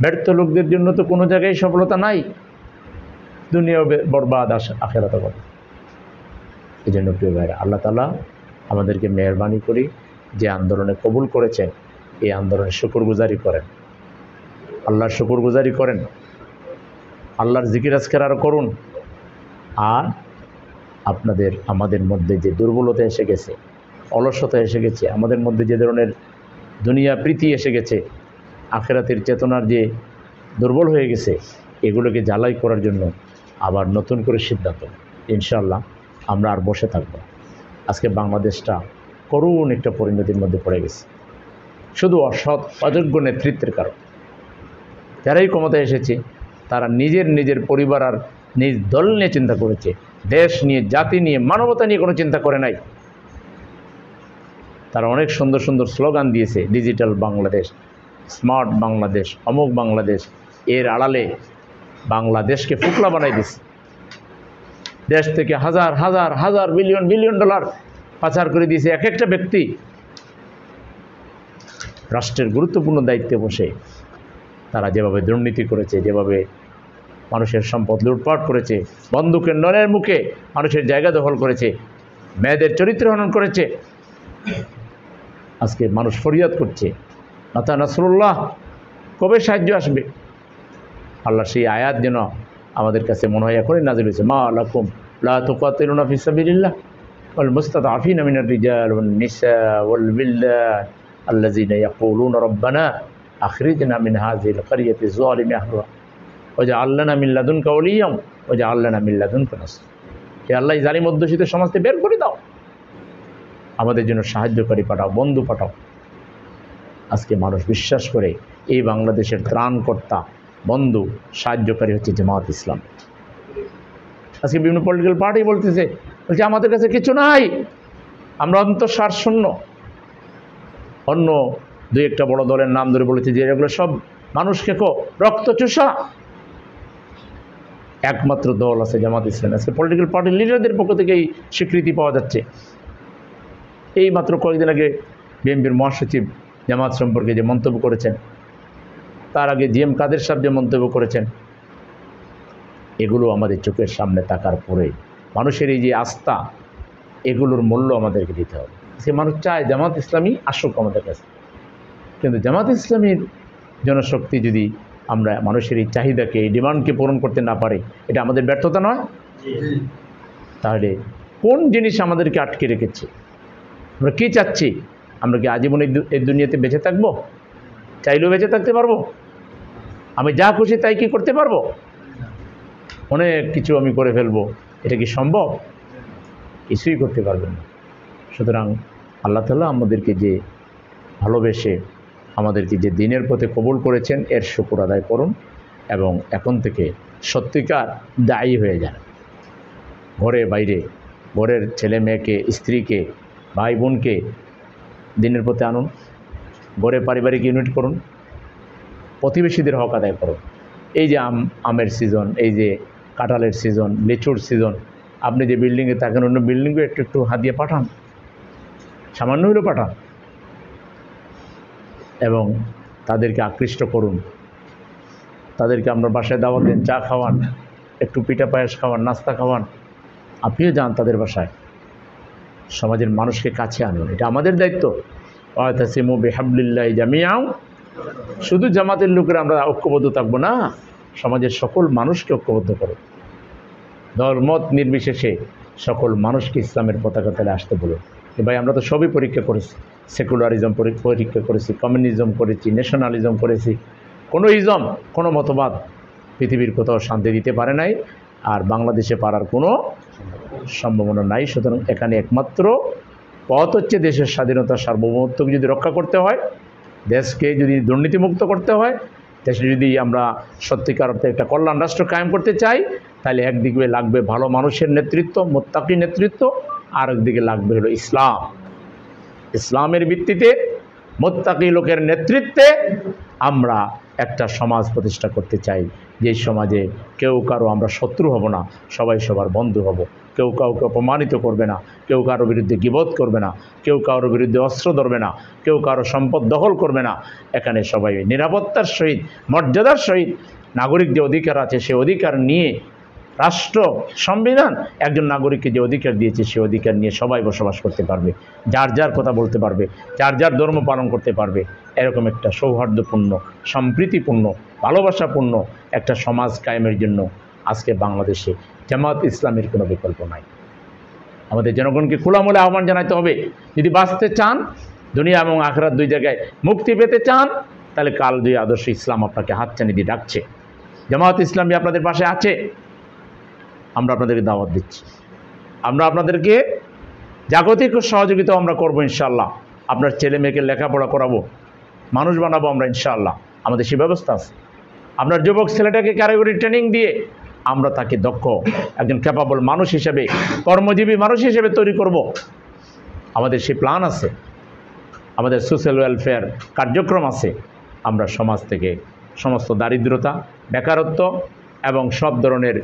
ব্যর্থ লোকদের জন্য তো কোনো জায়গায় সফলতা নাই, দুনিয়াও বরবাদ, আখেরাতে বরবাদ। এই জন্য প্রিয় ভাইরা, আল্লাহ তাআলা আমাদেরকে মেহরবানি করি যে আন্দোলনে কবুল করেছেন, এই আন্দোলনের শুকরগুজারি করেন, আল্লাহর শুকরগুজারি করেন, আল্লাহর জিকির আজকার আরও করুন। আর আমাদের মধ্যে যে দুর্বলতা এসে গেছে, অলসতা এসে গেছে, আমাদের মধ্যে যে ধরনের দুনিয়া প্রীতি এসে গেছে, আখেরাতের চেতনার যে দুর্বল হয়ে গেছে, এগুলোকে জ্বালাই করার জন্য আবার নতুন করে সিদ্ধান্ত, ইনশাআল্লাহ আমরা আর বসে থাকব। আজকে বাংলাদেশটা করুণ একটা পরিণতির মধ্যে পড়ে গেছে, শুধু অসৎ অযোগ্য নেতৃত্বের কারণ। যারাই ক্ষমতায় এসেছে তারা নিজের পরিবার আর নিজ দল নিয়ে চিন্তা করেছে, দেশ নিয়ে, জাতি নিয়ে, মানবতা নিয়ে কোনো চিন্তা করে নাই। তারা অনেক সুন্দর সুন্দর স্লোগান দিয়েছে, ডিজিটাল বাংলাদেশ, স্মার্ট বাংলাদেশ, অমুক বাংলাদেশ। এর আড়ালে বাংলাদেশকে ফুকলা বানাই দিয়েছে। দেশ থেকে হাজার হাজার হাজার বিলিয়ন বিলিয়ন ডলার পাচার করে দিয়েছে এক একটা ব্যক্তি। রাষ্ট্রের গুরুত্বপূর্ণ দায়িত্বে বসে তারা যেভাবে দুর্নীতি করেছে, যেভাবে মানুষের সম্পদ লুটপাট করেছে, বন্দুকের নলের মুখে মানুষের জায়গা দখল করেছে, মেয়েদের চরিত্র হনন করেছে, আজকে মানুষ ফরিয়াদ করছে, মাতা নাসরুল্লাহ, কবে সাহায্য আসবে? আল্লাহ সেই আয়াত যেন আমাদের কাছে মনে হয় এখনই নাযিল হয়েছে, মা লাকুম লা তুকাতিলুনা ফি সাবিলিল্লাহ ওয়াল মুস্তাদআফিনা মিনার রিজাল ওয়ান নিসা ওয়াল বিলদান আল্লাযিনা ইয়াকুলুনা রব্বানা আখরিজনা মিন হাযিহিল ক্বরিয়াতি যালিমি আহলুহা ওয়াজআল লানা মিন লাদুনকা ওয়ালিয়্যান ওয়াজআল লানা মিন লাদুনকা নাসীরা। হে আল্লাহ, এই জালিম অধ্যুষিত সমাজ থেকে বের করে দাও, আমাদের জন্য সাহায্যকারী পাঠাও, বন্ধু পাঠাও। আজকে মানুষ বিশ্বাস করে এই বাংলাদেশের ত্রাণকর্তা, বন্ধু, সাহায্যকারী হচ্ছে জামাত ইসলাম। আজকে বিভিন্ন পলিটিক্যাল পার্টি বলছে আমাদের কাছে কিছু নাই, আমরা অন্তঃসার শূন্য। অন্য দুই একটা বড় দলের নাম ধরে বলেছে যে এগুলো সব মানুষকে রক্ত চুষা। একমাত্র দল আছে জামাত ইসলাম। আজকে পলিটিক্যাল পার্টির লিডারদের পক্ষ থেকে এই স্বীকৃতি পাওয়া যাচ্ছে। এই মাত্র কয়েকদিন আগে বিএনপির মহাসচিব জামাত সম্পর্কে যে মন্তব্য করেছেন, তার আগে জিএম কাদের সাহেব যে মন্তব্য করেছেন, এগুলো আমাদের চোখের সামনে থাকার পরে মানুষের এই যে আস্থা, এগুলোর মূল্য আমাদেরকে দিতে হবে। সে মানুষ চায় জামাত ইসলামী আসুক আমাদের কাছে, কিন্তু জামাত ইসলামীর জনশক্তি যদি আমরা মানুষের এই চাহিদাকে, এই ডিমান্ডকে পূরণ করতে না পারি, এটা আমাদের ব্যর্থতা নয়? তাহলে কোন জিনিস আমাদেরকে আটকে রেখেছে? আমরা কী চাচ্ছি? আমরা কি আজীবন এই দুনিয়াতে বেঁচে থাকবো? চাইলেও বেঁচে থাকতে পারবো? আমি যা খুশি তাই কি করতে পারবো? অনেক কিছু আমি করে ফেলবো, এটা কি সম্ভব? কিছুই করতে পারবেন না। সুতরাং আল্লাহ তাআলা আমাদেরকে যে ভালোবেসে আমাদেরকে যে দিনের পথে কবুল করেছেন, এর শুকর আদায় করুন এবং এখন থেকে সত্যিকার দায়ী হয়ে যান। ঘরে বাইরে, ঘরের ছেলে মেয়েকে, স্ত্রীকে, ভাই বোনকে দিনের পথে আনুন, ঘরে পারিবারিক ইউনিট করুন, প্রতিবেশীদের হক আদায় করুন। এই যে আমের সিজন, এই যে কাঁঠালের সিজন, লিচুর সিজন, আপনি যে বিল্ডিংয়ে থাকেন অন্য বিল্ডিংয়ে একটু একটু হাত দিয়ে পাঠান, সামান্য হলেও পাঠান এবং তাদেরকে আকৃষ্ট করুন। তাদেরকে আপনার বাসায় দাওয়াত দেন, চা খাওয়ান, একটু পিঠা পায়েস খাওয়ান, নাস্তা খাওয়ান, আপনিও যান তাদের বাসায়। সমাজের মানুষকে কাছে আনুন, এটা আমাদের দায়িত্ব। ওয়াতাসিমু বিহাবলিল্লাহি জামিআ, শুধু জামাতের লোকেরা আমরা ঐক্যবদ্ধ থাকবো না, সমাজের সকল মানুষকে ঐক্যবদ্ধ করো। ধর্মত নির্বিশেষে সকল মানুষকে ইসলামের পতাকা তলে আসতে বলো। ভাই, আমরা তো সবই পরীক্ষা করেছি, সেকুলারিজম পরীক্ষা করেছি, কমিউনিজম করেছি, ন্যাশনালিজম করেছি। কোনো ইজম, কোনো মতবাদ পৃথিবীর কোথাও শান্তি দিতে পারে নাই, আর বাংলাদেশে পারার কোনো সম্ভাবনা নাই। সুতরাং এখানে একমাত্র পথ হচ্ছে দেশের স্বাধীনতা, সার্বভৌমত্বকে যদি রক্ষা করতে হয়, দেশকে যদি দুর্নীতিমুক্ত করতে হয়, দেশে যদি আমরা সত্যিকার অর্থে একটা কল্যাণ রাষ্ট্র কায়েম করতে চাই, তাহলে একদিকে লাগবে ভালো মানুষের নেতৃত্ব, মুত্তাকি নেতৃত্ব, আর একদিকে লাগবে হলো ইসলাম। ইসলামের ভিত্তিতে, মুত্তাকি লোকের নেতৃত্বে আমরা একটা সমাজ প্রতিষ্ঠা করতে চাই, যেই সমাজে কেউ কারো আমরা শত্রু হব না, সবাই সবার বন্ধু হব। কেউ কাউকে অপমানিত করবে না, কেউ কারোর বিরুদ্ধে গীবত করবে না, কেউ কারোর বিরুদ্ধে অস্ত্র ধরবে না, কেউ কারো সম্পদ দখল করবে না। এখানে সবাই নিরাপত্তার সহিত, মর্যাদার সহিত নাগরিক যে অধিকার আছে সে অধিকার নিয়ে, রাষ্ট্র, সংবিধান একজন নাগরিককে যে অধিকার দিয়েছে সে অধিকার নিয়ে সবাই বসবাস করতে পারবে, যার যার কথা বলতে পারবে, যার যার ধর্ম পালন করতে পারবে। এরকম একটা সৌহার্দ্যপূর্ণ, সম্প্রীতিপূর্ণ, ভালোবাসাপূর্ণ একটা সমাজ কায়েমের জন্য আজকে বাংলাদেশে জামাত ইসলামের কোনো বিকল্প নাই। আমাদের জনগণকে খোলামূলে আহ্বান জানাতে হবে, যদি বাঁচতে চান, দুনিয়া এবং আখিরাত দুই জায়গায় মুক্তি পেতে চান, তাহলে কাল দুই আদর্শ ইসলাম আপনাকে হাতছানি দিয়ে ডাকছে। জামাত ইসলামী আপনাদের পাশে আছে, আমরা আপনাদেরকে দাওয়াত দিচ্ছি। আমরা আপনাদেরকে জাগতিক সহযোগিতা আমরা করবো ইনশাআল্লাহ। আপনার ছেলে মেয়েকে লেখাপড়া করাবো, মানুষ বানাবো আমরা ইনশাআল্লাহ, আমাদের সেই ব্যবস্থা আছে। আপনার যুবক ছেলেটাকে কারিগরি ট্রেনিং দিয়ে আমরা তাকে দক্ষ একজন ক্যাপাবল মানুষ হিসেবে, কর্মজীবী মানুষ হিসেবে তৈরি করব। আমাদের সেই প্ল্যান আছে, আমাদের সোশ্যাল ওয়েলফেয়ার কার্যক্রম আছে। আমরা সমাজ থেকে সমস্ত দারিদ্রতা, বেকারত্ব এবং সব ধরনের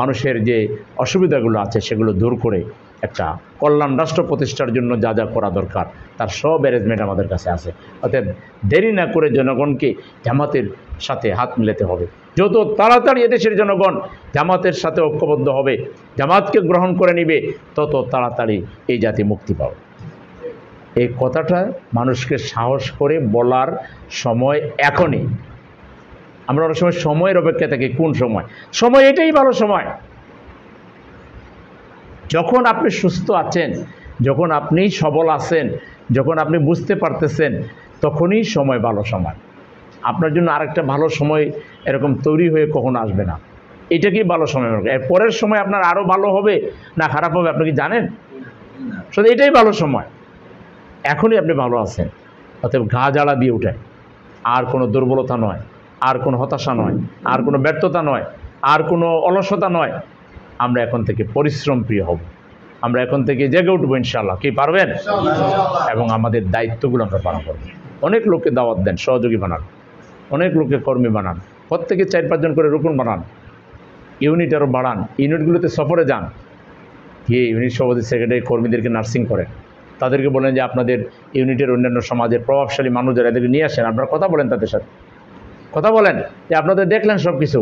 মানুষের যে অসুবিধাগুলো আছে সেগুলো দূর করে একটা কল্যাণ রাষ্ট্র প্রতিষ্ঠার জন্য যা যা করা দরকার তার সব অ্যারেঞ্জমেন্ট আমাদের কাছে আছে। অতএব দেরি না করে জনগণকে জামাতের সাথে হাত মিলাতে হবে। যত তাড়াতাড়ি এদেশের জনগণ জামাতের সাথে ঐক্যবদ্ধ হবে, জামাতকে গ্রহণ করে নিবে, তত তাড়াতাড়ি এই জাতি মুক্তি পাবে। এই কথাটা মানুষকে সাহস করে বলার সময় এখনই। আমরা অনেক সময় সময়ের অপেক্ষা থাকি, কোন সময়? সময় এটাই ভালো সময়। যখন আপনি সুস্থ আছেন, যখন আপনি সবল আছেন, যখন আপনি বুঝতে পারতেছেন, তখনই সময় ভালো সময়। আপনার জন্য আরেকটা ভালো সময় এরকম তৈরি হয়ে কখনো আসবে না। এটাকেই ভালো সময়। এর পরের সময় আপনার আরও ভালো হবে না খারাপ হবে আপনি কি জানেন? শুধু এটাই ভালো সময়। এখনই আপনি ভালো আছেন, অতএব ঘা জ্বালা দিয়ে উঠেন। আর কোনো দুর্বলতা নয়, আর কোনো হতাশা নয়, আর কোনো ব্যর্থতা নয়, আর কোনো অলসতা নয়। আমরা এখন থেকে পরিশ্রম প্রিয় হব, আমরা এখন থেকে জেগে উঠবো ইনশাআল্লাহ। কি পারবেন? এবং আমাদের দায়িত্বগুলো আমরা পালন করবো। অনেক লোককে দাওয়াত দেন, সহযোগী বানান, অনেক লোককে কর্মী বানান, প্রত্যেকে 4-5 জন করে রুকুন বানান, ইউনিট আরও বাড়ান, ইউনিটগুলোতে সফরে যান, গিয়ে ইউনিট সভাপতি সেক্রেটারি কর্মীদেরকে নার্সিং করেন, তাদেরকে বলেন যে আপনাদের ইউনিটের অন্যান্য সমাজের প্রভাবশালী মানুষ যারা এদেরকে নিয়ে আসেন, আপনারা কথা বলেন, তাদের সাথে কথা বলেন যে আপনাদের দেখলেন সব কিছু,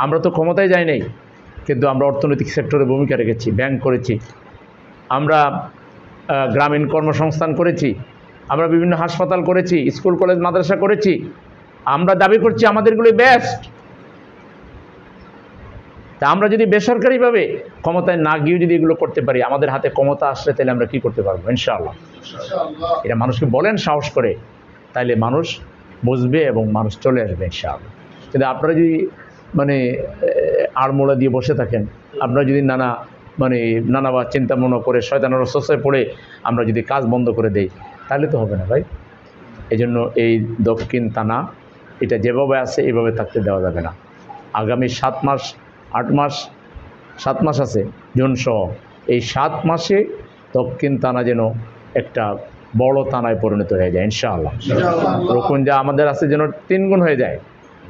আমরা তো ক্ষমতায় যাই নাই, কিন্তু আমরা অর্থনৈতিক সেক্টরে ভূমিকা রেখেছি, ব্যাংক করেছি, আমরা গ্রামীণ কর্মসংস্থান করেছি, আমরা বিভিন্ন হাসপাতাল করেছি, স্কুল কলেজ মাদ্রাসা করেছি, আমরা দাবি করছি আমাদেরগুলোই বেস্ট। তা আমরা যদি বেসরকারিভাবে ক্ষমতায় না গিয়ে যদি এগুলো করতে পারি, আমাদের হাতে ক্ষমতা আসলে তাহলে আমরা কি করতে পারবো ইনশাআল্লাহ। এটা মানুষকে বলেন সাহস করে, তাইলে মানুষ বুঝবে এবং মানুষ চলে আসবে ইনশাআল্লাহ। কিন্তু আপনারা যদি মানে আড়মোড়া দিয়ে বসে থাকেন, আপনারা যদি নানাবার চিন্তা মনে করে শয়তানের ওয়াসওয়াসায় পড়ে আমরা যদি কাজ বন্ধ করে দেই, তাহলে তো হবে না ভাই। এই জন্য এই দক্ষিণ থানা এটা যেভাবে আছে এভাবে থাকতে দেওয়া যাবে না। আগামী 7 মাস 8 মাস 7 মাস আছে জুন সহ, এই 7 মাসে দক্ষিণ থানা যেন একটা বড় থানায় পরিণত হয়ে যায় ইনশাআল্লাহ। রকম যা আমাদের আছে যেন 3 গুণ হয়ে যায়,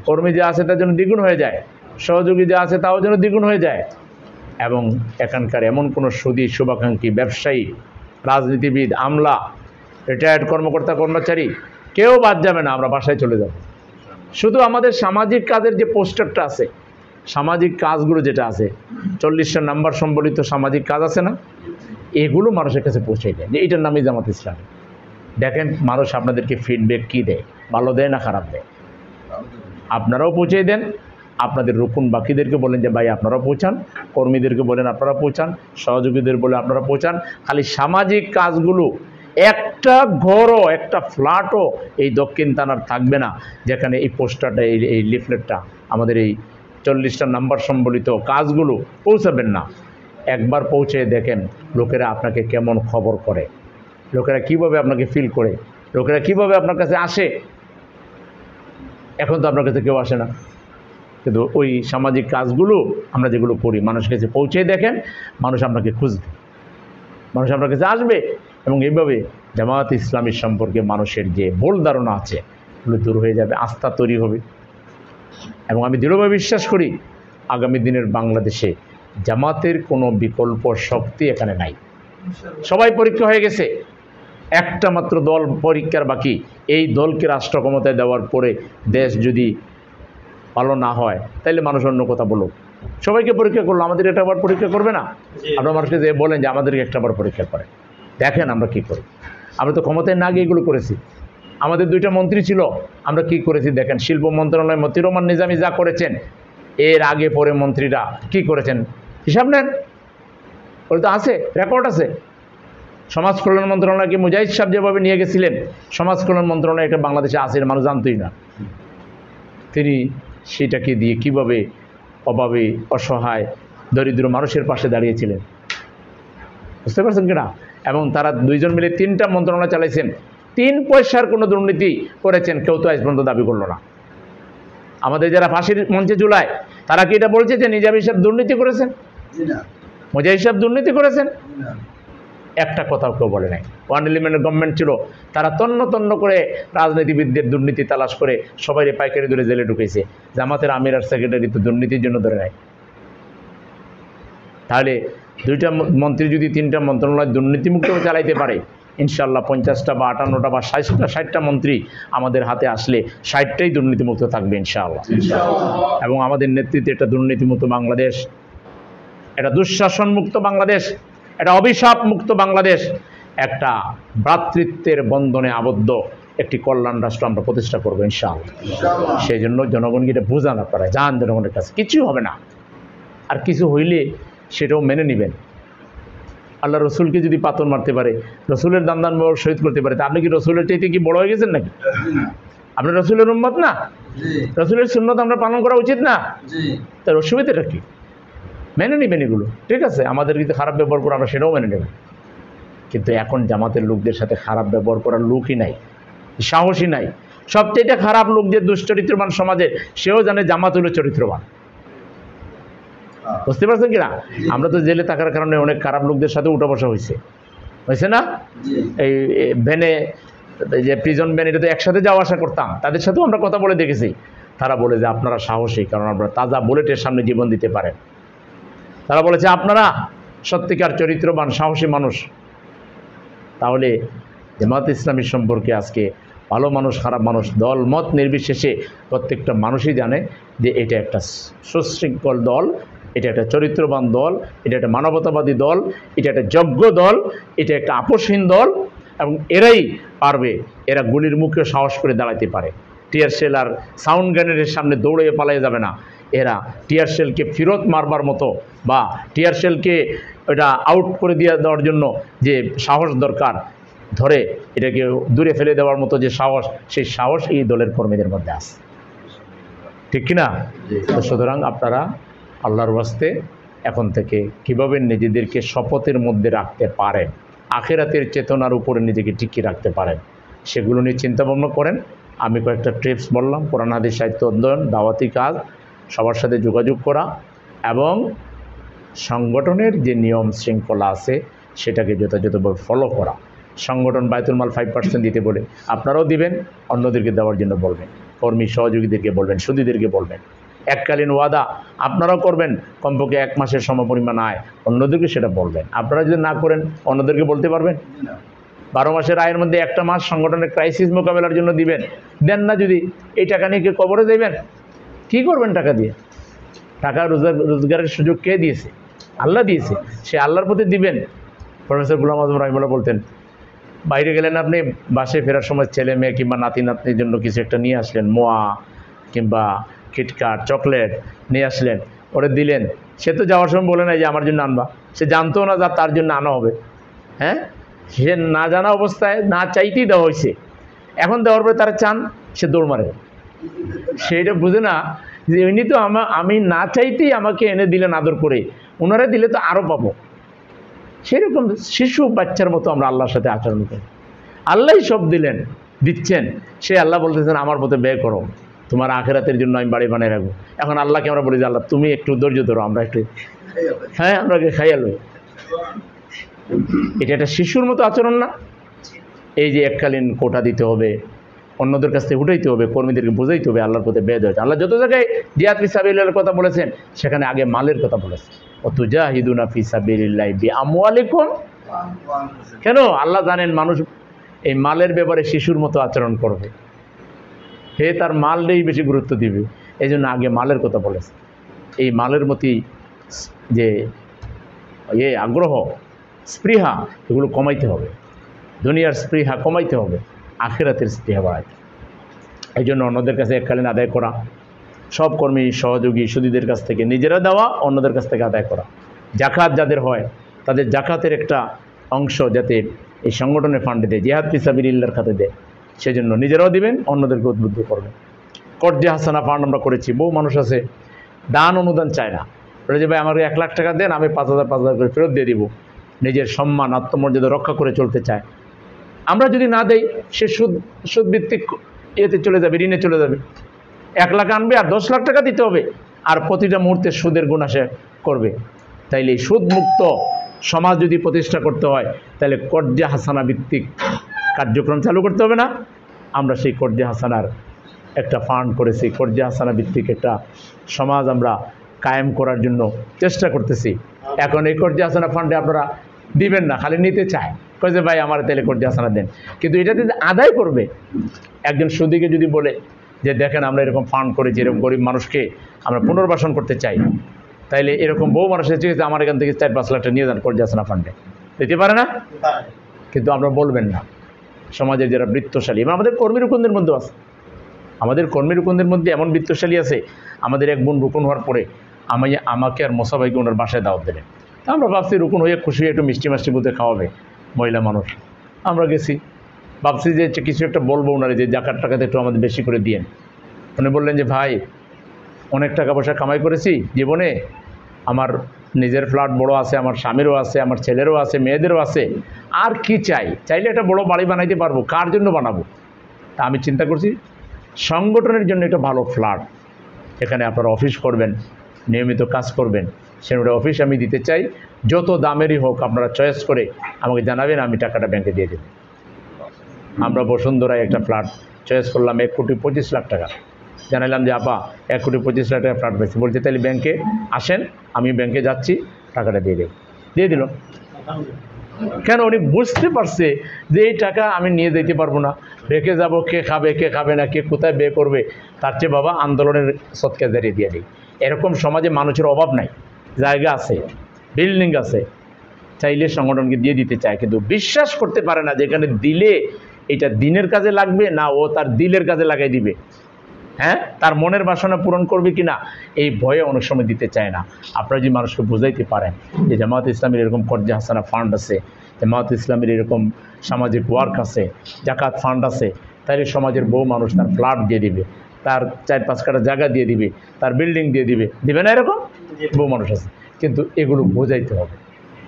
কর্মী যা আছে তার জন্য দ্বিগুণ হয়ে যায়, সহযোগী যা আছে তাও যেন দ্বিগুণ হয়ে যায়। এবং এখানকার এমন কোনো সুদী শুভাকাঙ্ক্ষী ব্যবসায়ী, রাজনীতিবিদ, আমলা, রিটায়ার্ড কর্মকর্তা কর্মচারী কেউ বাদ যাবে না, আমরা বাসায় চলে যাব। শুধু আমাদের সামাজিক কাজের যে পোস্টারটা আছে, সামাজিক কাজগুলো যেটা আছে 40টা নাম্বার সম্বলিত সামাজিক কাজ আছে না, এগুলো মানুষের কাছে পৌঁছে দেয় যে এইটার নামই জামাত ইসলামী। দেখেন মানুষ আপনাদেরকে ফিডব্যাক কী দেয়, ভালো দেয় না খারাপ দেয়। আপনারাও পৌঁছে দেন, আপনাদের রুকুন বাকিদেরকে বলেন যে ভাই আপনারা পৌঁছান, কর্মীদেরকে বলেন আপনারা পৌঁছান, সহযোগীদের বলে আপনারা পৌঁছান। খালি সামাজিক কাজগুলো একটা ঘরও একটা ফ্ল্যাটও এই দক্ষিণ থানার থাকবে না যেখানে এই পোস্টারটা এই লিফলেটটা আমাদের এই 40টা নাম্বার সম্বলিত কাজগুলো পৌঁছাবেন না। একবার পৌঁছে দেখেন লোকেরা আপনাকে কেমন খবর করে, লোকেরা কিভাবে আপনাকে ফিল করে, লোকেরা কিভাবে আপনার কাছে আসে। এখন তো আপনার কাছে কেউ আসে না, কিন্তু ওই সামাজিক কাজগুলো আমরা যেগুলো করি মানুষের কাছে পৌঁছে দেখেন, মানুষ আপনাকে খুঁজবে, মানুষ আপনার কাছে আসবে। এবং এইভাবে জামাত ইসলামী সম্পর্কে মানুষের যে ভুল ধারণা আছে এগুলো দূর হয়ে যাবে, আস্থা তৈরি হবে। এবং আমি দৃঢ়ভাবে বিশ্বাস করি আগামী দিনের বাংলাদেশে জামাতের কোনো বিকল্প শক্তি এখানে নাই। সবাই পরীক্ষা হয়ে গেছে, একটা মাত্র দল পরীক্ষার বাকি। এই দলকে রাষ্ট্র ক্ষমতায় দেওয়ার পরে দেশ যদি ভালো না হয় তাহলে মানুষ অন্য কথা বলুক। সবাইকে পরীক্ষা করলো, আমাদের একটা বার পরীক্ষা করবে না? আপনার মানুষকে যে বলেন যে আমাদেরকে একটা বার পরীক্ষা করে দেখেন আমরা কি করি। আমরা তো ক্ষমতায় না গিয়ে এগুলো করেছি। আমাদের 2টা মন্ত্রী ছিল, আমরা কি করেছি দেখেন। শিল্প মন্ত্রণালয় মতিউর রহমান নিজামী যা করেছেন, এর আগে পরে মন্ত্রীরা কি করেছেন হিসাব নেন, ওটা তো আছে, রেকর্ড আছে। সমাজ কল্যাণ মন্ত্রণালয়কে মুজাহিদ সাহেব যেভাবে নিয়ে গেছিলেন, সমাজ কল্যাণ মন্ত্রণালয় একটা বাংলাদেশে আছে, মানুষ জানতই না। তিনি সেটাকে দিয়ে কিভাবে অভাবে অসহায় দরিদ্র মানুষের পাশে দাঁড়িয়েছিলেন, বুঝতে পারছেন কিনা? এবং তারা 2 জন মিলে 3টা মন্ত্রণালয় চালাইছেন, 3 পয়সার কোনো দুর্নীতি করেছেন কেউ তো আজ পর্যন্ত দাবি করলো না। আমাদের যারা ফাঁসির মঞ্চে ঝুলায় তারা কি এটা বলছে যে নিজামী সাহেব দুর্নীতি করেছেন, মুজাহিদ সাহেব দুর্নীতি করেছেন? একটা কথাও কেউ বলে নাই। 1 এলিমেন্টের গভর্নমেন্ট ছিল, তারা তন্ন তন্ন করে রাজনীতিবিদদের দুর্নীতি তালাশ করে সবাই পাইকারি ধরে জেলে ঢুকেছে। জামাতের আমির আর সেক্রেটারি তো দুর্নীতির জন্য ধরে নেয়। তাহলে 2টা মন্ত্রী যদি 3টা মন্ত্রণালয় দুর্নীতিমুক্ত চালাইতে পারে, ইনশাআল্লাহ 50টা বা 58টা বা 60টা মন্ত্রী আমাদের হাতে আসলে 60টাই দুর্নীতিমুক্ত থাকবে ইনশাআল্লাহ। এবং আমাদের নেতৃত্বে একটা দুর্নীতিমুক্ত বাংলাদেশ, একটা দুঃশাসন মুক্ত বাংলাদেশ, একটা অভিশাপ মুক্ত বাংলাদেশ, একটা ভ্রাতৃত্বের বন্ধনে আবদ্ধ একটি কল্যাণ রাষ্ট্র আমরা প্রতিষ্ঠা করবো ইনশাআল্লাহ। সেই জন্য জনগণকে এটা বোঝান, আপনারা যান জনগণের কাছে, কিছু হবে না। আর কিছু হইলে সেটাও মেনে নেবেন। আল্লাহ রসুলকে যদি পাথর মারতে পারে, রসুলের দান শহীদ করতে পারে, তা আপনি কি রসুলের চাইতে কি বড় হয়ে গেছেন নাকি? আপনি রসুলের উম্মত না? রসুলের সুন্নত আমরা পালন করা উচিত না? তার অসুবিধাটা কি? মেনে নেবেন এগুলো, ঠিক আছে। আমাদের যদি খারাপ ব্যবহার করে আমরা সেটাও মেনে নেবেন। কিন্তু এখন জামাতের লোকদের সাথে খারাপ ব্যবহার করার লোকই নাই, সাহসী নাই। সবচেয়ে খারাপ লোক যে দুশ্চরিত্রবান সমাজে, সেও জানে জামাত হলো চরিত্রবান। বুঝতে পারছেন কিনা? আমরা তো জেলে থাকার কারণে অনেক খারাপ লোকদের সাথে উঠা বসা হয়েছে না? এই ভ্যানে, যে প্রিজন ভ্যান, এটা তো একসাথে যাওয়া আসা করতাম, তাদের সাথেও আমরা কথা বলে দেখেছি। তারা বলে যে আপনারা সাহসী, কারণ আপনারা তাজা বুলেটের সামনে জীবন দিতে পারেন। তারা বলেছে আপনারা সত্যিকার চরিত্রবান সাহসী মানুষ। তাহলে জামাত ইসলামী সম্পর্কে আজকে ভালো মানুষ খারাপ মানুষ দল মত নির্বিশেষে প্রত্যেকটা মানুষই জানে যে এটা একটা সুশৃঙ্খল দল, এটা একটা চরিত্রবান দল, এটা একটা মানবতাবাদী দল, এটা একটা যোগ্য দল, এটা একটা আপোষহীন দল। এবং এরাই পারবে, এরা গুলির মুখে সাহস করে দাঁড়াতে পারে। টিয়ার শেল আর সাউন্ড গ্রেনেডের সামনে দৌড়ে পালিয়ে যাবে না। এরা টিয়ার শেলকে ফেরত মারবার মতো বা টিয়ার শেলকে এটা আউট করে দেওয়ার জন্য যে সাহস দরকার, ধরে এটাকে দূরে ফেলে দেওয়ার মতো যে সাহস, সেই সাহস এই দলের কর্মীদের মধ্যে আছে, ঠিক কিনা? তো সুতরাং আপনারা আল্লাহর ওয়াস্তে এখন থেকে কীভাবে নিজেদেরকে শপথের মধ্যে রাখতে পারেন, আখিরাতের চেতনার উপরে নিজেকে টিকিয়ে রাখতে পারেন, সেগুলো নিয়ে চিন্তাভাবনা করেন। আমি কয়েকটা টিপস বললাম, কোরআন হাদিস সাহিত্য অধ্যয়ন, দাওয়াতি কাজ, সবার সাথে যোগাযোগ করা এবং সংগঠনের যে নিয়ম শৃঙ্খলা আছে সেটাকে যথাযথভাবে ফলো করা। সংগঠন বায়তুল মাল 5% দিতে বলে আপনারাও দিবেন, অন্যদেরকে দেওয়ার জন্য বলবেন, কর্মী সহযোগীদেরকে বলবেন, সুদীদেরকে বলবেন। এককালীন ওয়াদা আপনারাও করবেন, কমপক্ষে 1 মাসের সমপরিমাণ আয়, অন্যদেরকে সেটা বলবেন। আপনারা যদি না করেন অন্যদেরকে বলতে পারবেন? 12 মাসের আয়ের মধ্যে একটা মাস সংগঠনের ক্রাইসিস মোকাবেলার জন্য দিবেন। দেন না যদি, এই টাকা নিয়ে কি কবরে দেবেন? কী করবেন টাকা দিয়ে? টাকা রোজগারের সুযোগ কে দিয়েছে? আল্লাহ দিয়েছে, সে আল্লাহর প্রতি দিবেন। প্রফেসর গোলাম আজম রাহিমাহুল্লাহ বলতেন, বাইরে গেলেন আপনি, বাসে ফেরার সময় ছেলে মেয়ে কিংবা নাতি নাতনির জন্য কিছু একটা নিয়ে আসলেন, মোয়া কিংবা কিটকাট চকলেট নিয়ে আসলেন, ওরে দিলেন। সে তো যাওয়ার সময় বলে নাই যে আমার জন্য আনবা, সে জানতো না যা তার জন্য আনা হবে। হ্যাঁ, সে না জানা অবস্থায় না চাইতেই দেওয়া হয়েছে। এখন দেওয়ার পরে তারা চান, সে দৌড় মারে। সেইটা বুঝে না যে এমনি তো আমি না চাইতেই আমাকে এনে দিলেন আদর করে, ওনারা দিলে তো আরও পাবো। সেরকম শিশু বাচ্চার মতো আমরা আল্লাহর সাথে আচরণ করি। আল্লাহই সব দিলেন, দিচ্ছেন, সে আল্লাহ বলতেছেন আমার পথে ব্যয় করো, তোমার আখিরাতের জন্য আমি বাড়ি বানিয়ে রাখবো। এখন আল্লাহকে আমরা বলি যে আল্লাহ তুমি একটু ধৈর্য ধরো, আমরা একটু, হ্যাঁ, আমরা খাইয়ালো। এটা একটা শিশুর মতো আচরণ না? এই যে এককালীন কোটা দিতে হবে, অন্যদের কাছ থেকে উঠাইতে হবে, কর্মীদেরকে বোঝাইতে হবে, আল্লাহর পথে ব্যয় দেওয়া। আল্লাহ যত জায়গায় জিহাদ ফি সাবিলিল্লাহর কথা বলেছেন, সেখানে আগে মালের কথা বলেছেন, ওয়াতুজাহিদুনা ফি সাবিলিল্লাহি বিআমওয়ালিকুম। কেন? আল্লাহ জানেন মানুষ এই মালের ব্যাপারে শিশুর মতো আচরণ করবে, হে তার মালটাই বেশি গুরুত্ব দিবে, এই জন্য আগে মালের কথা বলেছে। এই মালের প্রতি যে আগ্রহ, স্পৃহা, এগুলো কমাইতে হবে। দুনিয়ার স্পৃহা কমাইতে হবে, আখিরাতের স্পৃহা বাড়াইতে। এই জন্য অন্যদের কাছে এককালীন আদায় করা, সব কর্মী সহযোগী সুদীদের কাছ থেকে নিজেরা দেওয়া, অন্যদের কাছ থেকে আদায় করা। জাকাত যাদের হয় তাদের জাকাতের একটা অংশ যাতে এই সংগঠনের ফান্ডে দেয়, জিহাদ ফি সাবিলিল্লাহর খাতে দেয়, সেজন্য নিজেরাও দিবেন, অন্যদেরকে উদ্বুদ্ধ করবেন। কর্জে হাসানা ফান্ড আমরা করেছি। বহু মানুষ আছে দান অনুদান চায় না, বলে যে ভাই আমাকে 1 লাখ টাকা দেন, আমি 5,000 করে ফেরত দিয়ে দিব। নিজের সম্মান আত্মমর্যাদা রক্ষা করে চলতে চায়। আমরা যদি না দেই, সে সুদভিত্তিক ইয়েতে চলে যাবে, ঋণে চলে যাবে। 1 লাখ আনবে আর 10 লাখ টাকা দিতে হবে, আর প্রতিটা মুহূর্তে সুদের গুণা সে করবে। তাইলে এই সুদমুক্ত সমাজ যদি প্রতিষ্ঠা করতে হয়, তাহলে কর্জে হাসানা ভিত্তিক কার্যক্রম চালু করতে হবে না? আমরা সেই কর্জে হাসানার একটা ফান্ড করেছি, কর্জে হাসানা ভিত্তিক একটা সমাজ আমরা কায়েম করার জন্য চেষ্টা করতেছি। এখন এই কর্জে হাসানা ফান্ডে আপনারা দিবেন না, খালি নিতে চায়, কয় যে ভাই আমার তাহলে কর্জে হাসানা দেন। কিন্তু এটা যদি আদায় করবে, একজন সুদীকে যদি বলে যে দেখেন আমরা এরকম ফান্ড করেছি, এরকম গরিব মানুষকে আমরা পুনর্বাসন করতে চাই, তাইলে এরকম বহু মানুষ এসে আমার এখান থেকে 4-5 লাখ টাকা নিয়ে যান কর্জে হাসানা ফান্ডে, দিতে পারে না? কিন্তু আমরা বলবেন না। সমাজের যারা বৃত্তশালী এবং আমাদের কর্মী রুকনদের মধ্যেও আছে, আমাদের কর্মী রুকনদের মধ্যে এমন বৃত্তশালী আছে, আমাদের এক বোন রুকন হওয়ার পরে আমাকে আর মোসা ভাইকে ওনার বাসায় দাওয়াত দিলেন। তা আমরা ভাবছি রুকন হয়ে খুশি হয়ে একটু মিষ্টি মাষ্টি বুঝে খাওয়াবে মহিলা মানুষ। আমরা গেছি, ভাবছি যে কিছু একটা বলবো ওনারে যে জাকাত টাকাতে একটু আমাদের বেশি করে দিয়েন। উনি বললেন যে ভাই অনেক টাকা পয়সা কামাই করেছি জীবনে, আমার নিজের ফ্ল্যাট বড় আছে, আমার স্বামীরও আছে, আমার ছেলেরও আছে, মেয়েদেরও আছে, আর কি চাই, চাইলে একটা বড় বাড়ি বানাইতে পারবো, কার জন্য বানাবো। তা আমি চিন্তা করছি সংগঠনের জন্য একটা ভালো ফ্ল্যাট, এখানে আপনারা অফিস করবেন, নিয়মিত কাজ করবেন, সেটা অফিস আমি দিতে চাই, যত দামেরই হোক আপনারা চয়েস করে আমাকে জানাবেন, আমি টাকাটা ব্যাংকে দিয়ে দেব। আমরা বসুন্ধরায় একটা ফ্ল্যাট চয়েস করলাম 1,25,00,000 টাকা। জানালাম যে আপা 1,25,00,000 টাকা ফ্ল্যাট পেয়েছি। বলছে তাহলে ব্যাংকে আসেন, আমি ব্যাংকে যাচ্ছি, টাকাটা দিয়ে দেব। দিয়ে দিল। কেন? উনি বুঝতে পারছে যে এই টাকা আমি নিয়ে যেতে পারবো না, রেখে যাব, কে খাবে না, কে কোথায় বে করবে, তার চেয়ে বাবা আন্দোলনের সৎকা জারিয়ে দিয়ে দিই। এরকম সমাজে মানুষের অভাব নাই, জায়গা আছে, বিল্ডিং আছে, চাইলে সংগঠনকে দিয়ে দিতে চায়, কিন্তু বিশ্বাস করতে পারে না যেখানে দিলে এটা দিনের কাজে লাগবে না ও তার দিলের কাজে লাগাই দিবে, হ্যাঁ, তার মনের বাসনা পূরণ করবে কিনা এই ভয়ে অনেক সময় দিতে চায় না। আপনারা যদি মানুষকে বুঝাইতে পারেন যে জামাত ইসলামের এরকম কর্জা হাসানা ফান্ড আছে, জামাত ইসলামের এরকম সামাজিক ওয়ার্ক আছে, জাকাত ফান্ড আছে, তাহলে সমাজের বহু মানুষ তার ফ্ল্যাট দিয়ে দিবে, তার 4-5 কাঠা জায়গা দিয়ে দিবে, তার বিল্ডিং দিয়ে দিবে না, এরকম বহু মানুষ আছে। কিন্তু এগুলো বোঝাইতে হবে।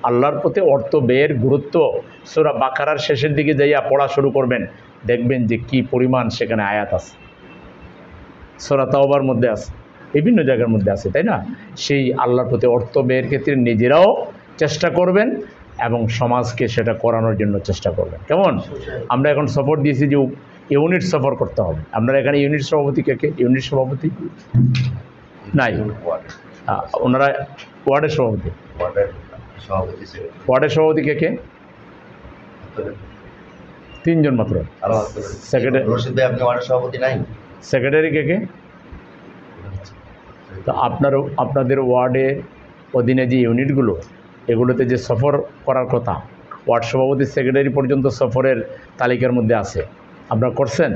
আল্লাহর প্রতি অর্থ ব্যয়ের গুরুত্ব সূরা বাকারার শেষের দিকে যাইয়া পড়া শুরু করবেন, দেখবেন যে কি পরিমাণ সেখানে আয়াত আছে। সূরা তাওবার মধ্যে আছে, বিভিন্ন জায়গার মধ্যে আছে, তাই না? সেই আল্লাহর প্রতি অর্থ ব্যয়ের ক্ষেত্রে নিজেরাও চেষ্টা করবেন এবং সমাজকে সেটা করানোর জন্য চেষ্টা করবেন। কেমন? আমরা এখন সফর দিয়েছি যে ইউনিট সফর করতে হবে। আপনারা এখানে ইউনিট সভাপতি কে? ইউনিট সভাপতি নাই, ওনারা ওয়ার্ডের সভাপতি। ওয়ার্ডের সভাপতি কে? 3 জন মাত্র। সেক্রেটারি কে? তো আপনাদের ওয়ার্ডের অধীনে যে ইউনিটগুলো, এগুলোতে যে সফর করার কথা, ওয়ার্ড সভাপতি সেক্রেটারি পর্যন্ত সফরের তালিকার মধ্যে আছে। আপনারা করছেন?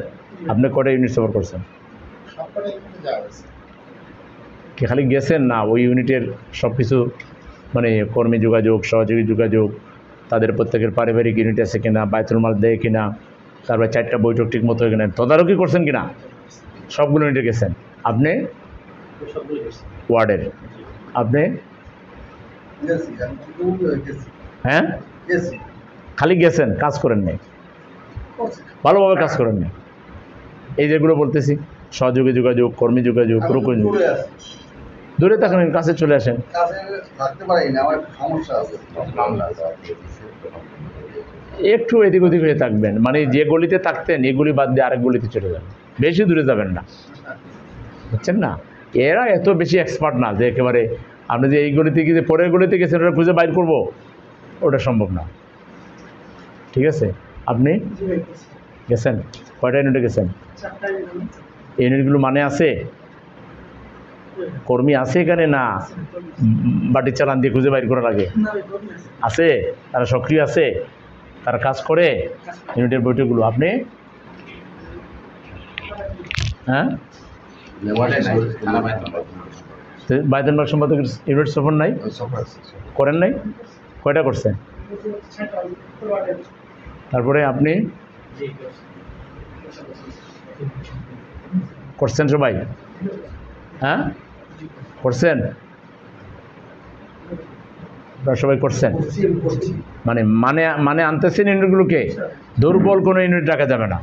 আপনি কটা ইউনিট সফর করছেন? কি খালি গেছেন না ওই ইউনিটের সব কিছু, মানে কর্মী যোগাযোগ, সহযোগী যোগাযোগ, তাদের প্রত্যেকের পারিবারিক ইউনিট আছে কিনা, বায়তুল মাল দেয় কিনা, তারপরে 4টা বৈঠক ঠিক মতো কিনা তদারকি করছেন কিনা, সবগুলো ইউনিটে গেছেন। আপনি ওয়ার্ডের, আপনি? হ্যাঁ, খালি গেছেন, কাজ করেন নাই, ভালোভাবে কাজ করেন নাই। এই যেগুলো বলতেছি, সহযোগী যোগাযোগ, কর্মী যোগাযোগ, রুকন, দূরে থাকেন, কাছে চলে আসেন। একটু এদিক ওদিক হয়ে থাকবেন, মানে যে গলিতে থাকতেন এগুলি বাদ দিয়ে আরেক গলিতে চলে যাবেন, বেশি দূরে যাবেন না, বুঝছেন না? এরা এত বেশি এক্সপার্ট না যে একেবারে আপনি যে এই গলিতে গিয়ে পরের গলিতে গেছেন ওটা খুঁজে বাইর করবো, ওটা সম্ভব না। ঠিক আছে? আপনি গেছেন? কয়টা ইউনিটে গেছেন? ইউনিটগুলো মানে আছে, কর্মী আছে এখানে না বাটি চালান দিয়ে খুঁজে বাইর করা লাগে? আছে, তারা সক্রিয় আছে, তারা কাজ করে ইউনিটের বৈঠকগুলো। আপনি? হ্যাঁ, বাইতুল সম্পাদক ইউনিট সফর নাই, করেন নাই? কয়টা করছেন? তারপরে আপনি করছেন? সবাই হ্যাঁ করছেন? সবাই করছেন? মানে মানে মানে আনতেছেন ইউনিটগুলোকে, দুর্বল কোনো ইউনিট রাখা যাবে না।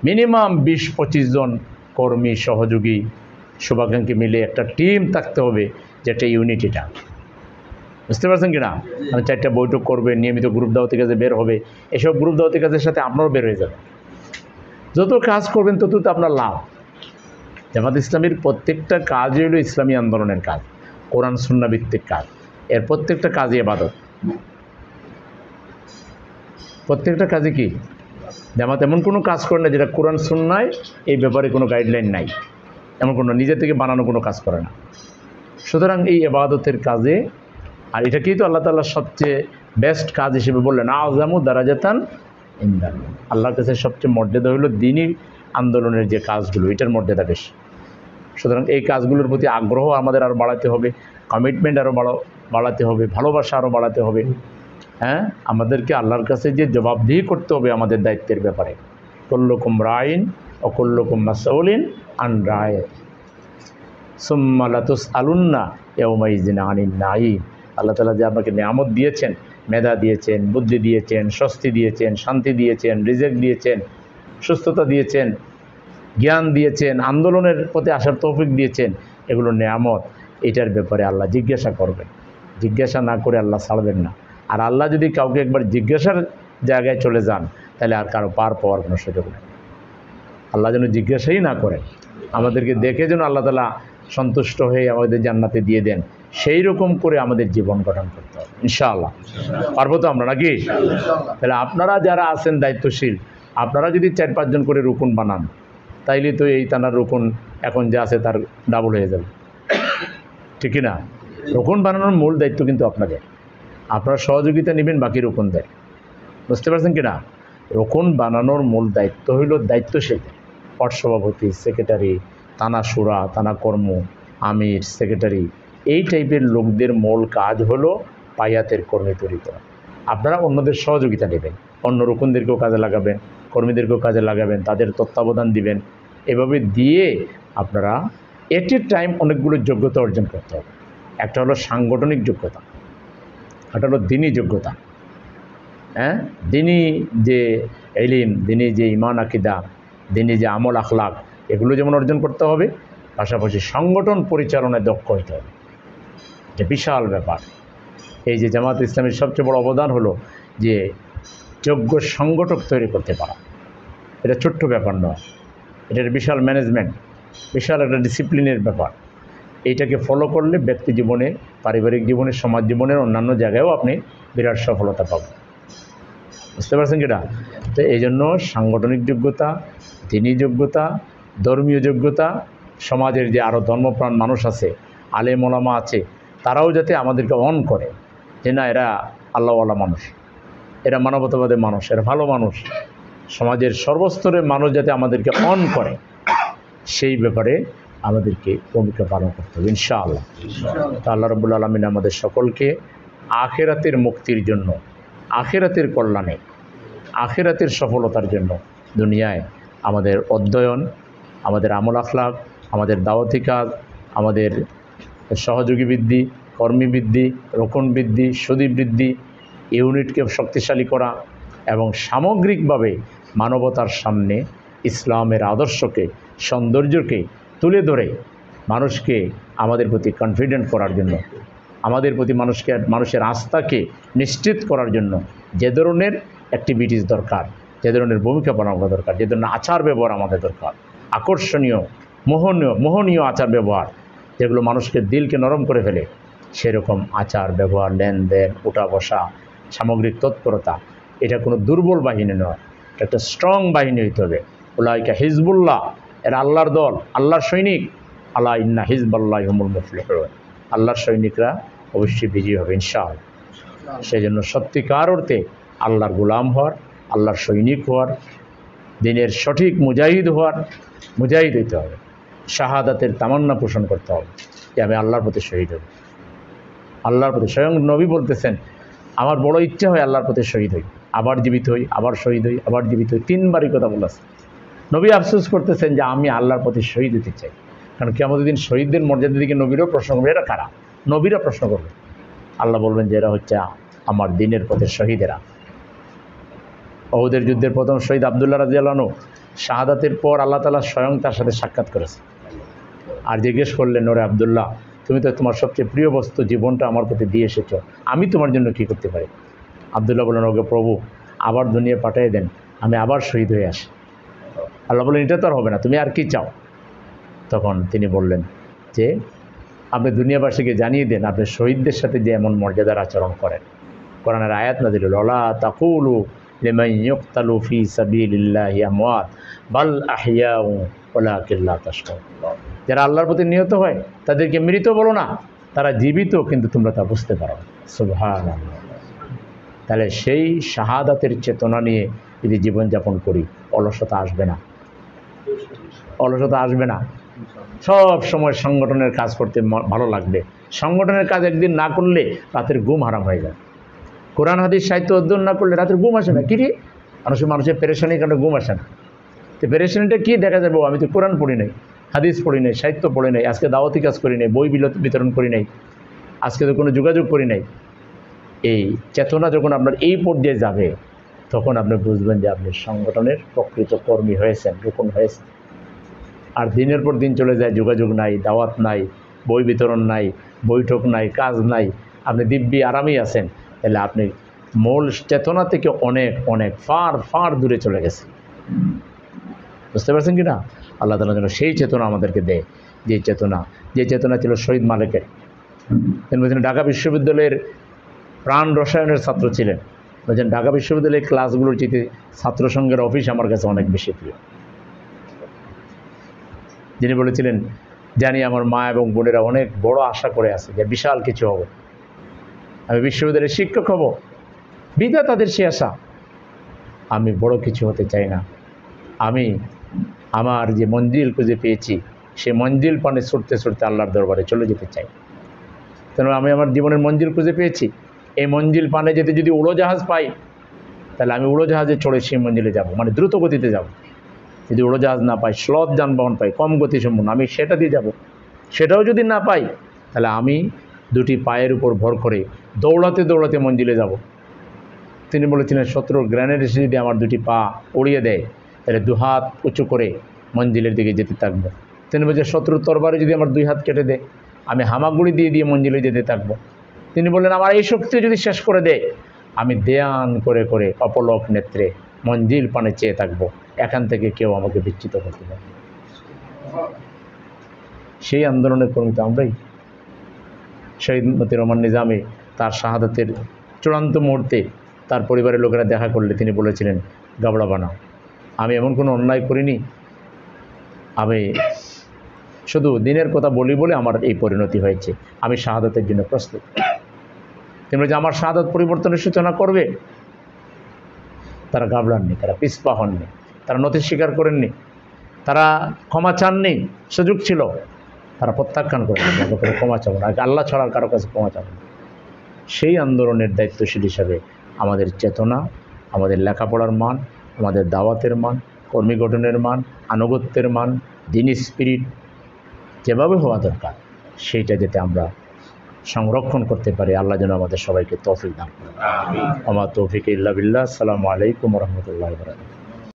মিনিমাম 20-25 জন কর্মী, সহযোগী, শুভাকাঙ্ক্ষী মিলে একটা টিম থাকতে হবে, যেটা ইউনিট। এটা বুঝতে পারছেন কিনা? মানে 4টা বৈঠক করবে, নিয়মিত গ্রুপ দাওয়াতি কাজে বের হবে, এসব গ্রুপ দাওয়াতি কাজের সাথে আপনারও বের হয়ে যাবে। যত কাজ করবেন তত তো আপনার লাভ। জামাত ইসলামীর প্রত্যেকটা কাজই হলো ইসলামী আন্দোলনের কাজ, কোরআন সুন্নাহ ভিত্তিক কাজ। এর প্রত্যেকটা কাজই ইবাদত, প্রত্যেকটা কাজে কি জামাত এমন কোনো কাজ করে না যেটা কোরআন সুন্নাহয় এই ব্যাপারে কোনো গাইডলাইন নাই, এমন কোনো নিজে থেকে বানানো কোনো কাজ করে না। সুতরাং এই ইবাদতের কাজে আর এটাকেই তো আল্লাহ তাআলা সবচেয়ে বেস্ট কাজ হিসেবে বললেন, আযমু দারাজাতান ইনদাল্লাহ। আল্লাহর কাছে সবচেয়ে মর্যাদা হলো দ্বীনি আন্দোলনের যে কাজগুলো, এটার মর্যাদা বেশি। সুতরাং এই কাজগুলোর প্রতি আগ্রহ আমাদের আরও বাড়াতে হবে, কমিটমেন্ট আরও বাড়াতে হবে, ভালোবাসা আরও বাড়াতে হবে। হ্যাঁ, আমাদেরকে আল্লাহর কাছে যে জবাবদিহি করতে হবে আমাদের দায়িত্বের ব্যাপারে। কুল্লুকুম রাইন ও কুল্লুকুম মাসউলিন আন রাইয়াতি সুম্মা লাতুসআলুন্না ইয়াওমাইযিন আনিন নাঈম। আল্লাহ তাআলা যে আপনাকে নিয়ামত দিয়েছেন, মেধা দিয়েছেন, বুদ্ধি দিয়েছেন, স্বস্তি দিয়েছেন, শান্তি দিয়েছেন, রিজিক দিয়েছেন, সুস্থতা দিয়েছেন, জ্ঞান দিয়েছেন, আন্দোলনের প্রতি আসার তৌফিক দিয়েছেন, এগুলো নিয়ামত। এটার ব্যাপারে আল্লাহ জিজ্ঞাসা করবেন। জিজ্ঞাসা না করে আল্লাহ ছাড়বেন না। আর আল্লাহ যদি কাউকে একবার জিজ্ঞাসার জায়গায় চলে যান, তাহলে আর কারো পার পাওয়ার কোনো সুযোগ নেই। আল্লাহ যেন জিজ্ঞাসাই না করেন, আমাদেরকে দেখে যেন আল্লাহ তাআলা সন্তুষ্ট হয়ে আমাদের জান্নাতে দিয়ে দেন, সেই রকম করে আমাদের জীবন গঠন করতে হবে ইনশাআল্লাহ। পারবো তো আমরা নাকি? তাহলে আপনারা যারা আছেন দায়িত্বশীল, আপনারা যদি 4-5 জন করে রুকুন বানান, তাইলে তো এই থানার রুকুন এখন যা আছে তার ডাবল হয়ে যাবে, ঠিক না? রুকুন বানানোর মূল দায়িত্ব কিন্তু আপনাদের, আপনারা সহযোগিতা নেবেন বাকি রুকুনদের, বুঝতে পারছেন কি না? রুকুন বানানোর মূল দায়িত্ব হইল দায়িত্বশীলদের, পট সভাপতি, সেক্রেটারি, থানা সুরা, থানা কর্ম, আমির, সেক্রেটারি, এই টাইপের লোকদের মূল কাজ হলো পায়াতের কর্মী তৈরি করা। আপনারা অন্যদের সহযোগিতা নেবেন, অন্য রুকুনদেরকেও কাজে লাগাবেন, কর্মীদেরকেও কাজে লাগাবেন, তাদের তত্ত্বাবধান দিবেন। এভাবে দিয়ে আপনারা এট এ টাইম অনেকগুলো যোগ্যতা অর্জন করতে হবে। একটা হলো সাংগঠনিক যোগ্যতা, একটা হলো দ্বীনি যোগ্যতা। হ্যাঁ, দ্বীনি যে ইলম, দ্বীনি যে ঈমান আকীদা, দ্বীনি যে আমল আখলাক, এগুলো যেমন অর্জন করতে হবে, পাশাপাশি সংগঠন পরিচালনায় দক্ষ হতে হবে। এটা বিশাল ব্যাপার। এই যে জামাত ইসলামের সবচেয়ে বড় অবদান হলো যে যোগ্য সংগঠক তৈরি করতে পারা। এটা ছোট্ট ব্যাপার নয়, এটার বিশাল ম্যানেজমেন্ট, বিশাল একটা ডিসিপ্লিনের ব্যাপার। এইটাকে ফলো করলে ব্যক্তি জীবনে, পারিবারিক জীবনে, সমাজ জীবনের অন্যান্য জায়গায়ও আপনি বিরাট সফলতা পাবেন, বুঝতে পারছেন কিনা? তো এই জন্য সাংগঠনিক যোগ্যতা, দ্বীনি যোগ্যতা, ধর্মীয় যোগ্যতা, সমাজের যে আরও ধর্মপ্রাণ মানুষ আছে, আলেম ওলামা আছে, তারাও যাতে আমাদেরকে অন করে যে না, এরা আল্লাহওয়ালা মানুষ, এরা মানবতাবাদের মানুষ, এরা ভালো মানুষ, সমাজের সর্বস্তরের মানুষ যাতে আমাদেরকে অন করে, সেই ব্যাপারে আমাদেরকে ভূমিকা পালন করতে হবে ইনশাআল্লাহ। তা আল্লাহ রাব্বুল আলামিন আমাদের সকলকে আখিরাতের মুক্তির জন্য, আখিরাতের কল্যাণে, আখিরাতের সফলতার জন্য দুনিয়ায় আমাদের অধ্যয়ন, আমাদের আমল আখলাক, আমাদের দাওয়াতি কাজ, আমাদের সহযোগী বৃদ্ধি, কর্মী বৃদ্ধি, রোকন বৃদ্ধি, সুদী বৃদ্ধি, ইউনিটকে শক্তিশালী করা এবং সামগ্রিকভাবে মানবতার সামনে ইসলামের আদর্শকে, সৌন্দর্যকে তুলে ধরে মানুষকে আমাদের প্রতি কনফিডেন্ট করার জন্য, আমাদের প্রতি মানুষের আস্থাকে নিশ্চিত করার জন্য যে ধরনের অ্যাক্টিভিটিস দরকার, যে ধরনের ভূমিকা পালন করা দরকার, যে ধরনের আচার ব্যবহার আমাদের দরকার, আকর্ষণীয়, মোহনীয় আচার ব্যবহার, যেগুলো মানুষকে দিলকে নরম করে ফেলে, সেরকম আচার ব্যবহার, লেনদেন, উঠা বসা, সামগ্রিক তৎপরতা, এটা কোনো দুর্বল বাহিনী নয়, এটা একটা স্ট্রং বাহিনী হইতে হবে। উলাইকা হিজবুল্লাহ, এরা আল্লাহর দল, আল্লাহর সৈনিক। আল্লাহ ইন্না হিজবাল্লাহি হুমুল মুফলিহুন, আল্লাহর সৈনিকরা অবশ্যই বিজয়ী হবে ইনশাআল্লাহ। সেই জন্য সত্যিকার অর্থে আল্লাহর গোলাম হওয়ার, আল্লাহর সৈনিক হওয়ার, দিনের সঠিক মুজাহিদ হইতে হবে। শাহাদাতের তামান্না পোষণ করতে হবে যে আমি আল্লাহর প্রতি শহীদ হই, আল্লাহর প্রতি। স্বয়ং নবী বলতেছেন, আমার বড় ইচ্ছা হয় আল্লাহর প্রতি শহীদ হই, আবার জীবিত হই, আবার শহীদ হই, আবার জীবিত হই, 3 বারই কথা বলেছেন। নবী আফসোস করতেছেন যে আমি আল্লাহর প্রতি শহীদ হতে চাই। কারণ কিয়ামতের দিন শহীদদের মর্যাদার দিকে নবীরাও প্রশ্ন করবে, এরা কারা? নবীরা প্রশ্ন করবে। আল্লাহ বলবেন যে এরা হচ্ছে আমার দ্বীনের পথে শহীদেরা। উহুদের যুদ্ধের প্রথম শহীদ আব্দুল্লাহ রাদিয়াল্লাহু আনহু শাহাদাতের পর আল্লাহ তাআলা স্বয়ং তার সাথে সাক্ষাৎ করেছে আর জিজ্ঞেস করলেন, ওরে আব্দুল্লাহ, তুমি তো তোমার সবচেয়ে প্রিয় বস্তু জীবনটা আমার প্রতি দিয়ে এসেছো, আমি তোমার জন্য কী করতে পারি? আব্দুল্লাহ বললেন, ওকে প্রভু, আবার দুনিয়া পাঠিয়ে দেন, আমি আবার শহীদ হয়ে আসি। আল্লাহ বললেন, এটা তো আর হবে না, তুমি আর কি চাও? তখন তিনি বললেন যে আপনি দুনিয়াবাসীকে জানিয়ে দেন আপনি শহীদদের সাথে যে এমন মর্যাদার আচরণ করেন। কোরআনের আয়াত নাযিল হলো, লা তাকুলু লিমান ইউকতালু ফি সাবিলিল্লাহি আমওয়াত বাল আহইয়াউ ওয়ালাকিন লা তাশকুরুন। যারা আল্লাহর প্রতি নিহত হয় তাদেরকে মৃত বলো না, তারা জীবিত, কিন্তু তোমরা তা বুঝতে পারো। সুবহানাল্লাহ। তাহলে সেই শাহাদাতের চেতনা নিয়ে যদি জীবনযাপন করি, অলসতা আসবে না, অলসতা আসবে না। সব সময় সংগঠনের কাজ করতে ভালো লাগবে। সংগঠনের কাজ একদিন না করলে রাতের ঘুম হারাম হয়ে যায়। কোরআন হাদিস সাহিত্য অধ্যয়ন না করলে রাতের ঘুম আসে না। কি রে, মানুষের পেরেশানির কারণে ঘুম আসে না। তো পেরেশানিটা কি দেখা যাবে? আমি তো কোরআন পড়ি নাই, হাদিস পড়ি নাই, সাহিত্য পড়ি নাই, আজকে দাওয়াতি কাজ করি নাই, বই বিতরণ করি নাই, আজকে তো কোনো যোগাযোগ করি নাই। এই চেতনা যখন আপনার এই পর্যায়ে যাবে, তখন আপনি বুঝবেন যে আপনি সংগঠনের প্রকৃত কর্মী হয়েছেন, রুকন হয়েছেন। আর দিনের পর দিন চলে যায়, যোগাযোগ নাই, দাওয়াত নাই, বই বিতরণ নাই, বৈঠক নাই, কাজ নাই, আপনি দিব্যি আরামেই আছেন, তাহলে আপনি মূল চেতনা থেকে অনেক অনেক ফার দূরে চলে গেছে। বুঝতে পারছেন কি না? আল্লাহ তাআলা যেন সেই চেতনা আমাদেরকে দেয়, যে চেতনা ছিল শহীদ মালিকের। তিনি ঢাকা বিশ্ববিদ্যালয়ের প্রাণ রসায়নের ছাত্র ছিলেন। বলছেন ঢাকা বিশ্ববিদ্যালয়ের ক্লাসগুলোর চেয়ে ছাত্র সংঘের অফিস আমার কাছে অনেক বেশি প্রিয়। যিনি বলেছিলেন, জানি আমার মা এবং বোনেরা অনেক বড় আশা করে আছে যে বিশাল কিছু হবে, আমি বিশ্ববিদ্যালয়ের শিক্ষক হব, বিধাতা তাদের সে আশা। আমি বড় কিছু হতে চাই না, আমি আমার যে মঞ্জিল খুঁজে পেয়েছি সে মঞ্জিল পানে ছুটতে ছুটতে আল্লাহর দরবারে চলে যেতে চাই। কেন আমি আমার জীবনের মঞ্জিল খুঁজে পেয়েছি, এই মঞ্জিল পানে যেতে যদি উড়োজাহাজ পাই, তাহলে আমি উড়োজাহাজে চড়ে সেই মঞ্জিলে যাব, মানে দ্রুত গতিতে যাব। যদি উড়োজাহাজ না পাই, স্লথ যানবাহন পাই, কম গতিসম্পন্ন, আমি সেটা দিয়ে যাব। সেটাও যদি না পাই, তাহলে আমি দুটি পায়ের উপর ভর করে দৌড়াতে দৌড়াতে মঞ্জিলে যাব। তিনি বলেছিলেন, শত্রুর গ্রেনেড এসে যদি আমার দুটি পা উড়িয়ে দেয়, তাহলে দুহাত উঁচু করে মঞ্জিলের দিকে যেতে থাকবো। তিনি বলছেন, শত্রুর তরবারে যদি আমার দুই হাত কেটে দেয়, আমি হামাগুড়ি দিয়ে দিয়ে মঞ্জিলে যেতে থাকবো। তিনি বললেন, আমার এই শক্তি যদি শেষ করে দেয়, আমি ধ্যান করে করে অপলক নেত্রে মঞ্জিল পানে চেয়ে থাকবো, এখান থেকে কেউ আমাকে বিচ্যুত করতে পারে। সেই আন্দোলনের কর্মী তো আমরাই। শহীদ মতিউর রহমান নিজামী তার শাহাদাতের চূড়ান্ত মুহূর্তে তার পরিবারের লোকেরা দেখা করলে তিনি বলেছিলেন, গাবড়া বানাও, আমি এমন কোনো অন্যায় করিনি, আমি শুধু দিনের কথা বলি বলে আমার এই পরিণতি হয়েছে, আমি শাহাদাতের জন্য প্রস্তুত। তিনি বলছেন, আমার শাহাদাত পরিবর্তনের সূচনা করবে। তারা ঘাবড়াননি, তারা পিছপা হননি, তারা নথি স্বীকার করেননি, তারা ক্ষমা চাননি, সুযোগ ছিল, তারা প্রত্যাখ্যান করেন, ক্ষমা চাবো না, আল্লাহ ছাড়ার কারো কাছে ক্ষমা চাবো না। সেই আন্দোলনের দায়িত্বশীল হিসাবে আমাদের চেতনা, আমাদের লেখাপড়ার মান, আমাদের দাওয়াতের মান, কর্মী গঠনের মান, আনুগত্যের মান, দিনী স্পিরিট যেভাবে হওয়া দরকার, সেইটা যাতে আমরা সংরক্ষণ করতে পারি, আল্লাহ যেন আমাদের সবাইকে তৌফিক দান করেন। আমা তৌফিক ইল্লা বিল্লাহ। আসসালামু আলাইকুম ওয়া রাহমাতুল্লাহি ওয়া বারাকাতুহু।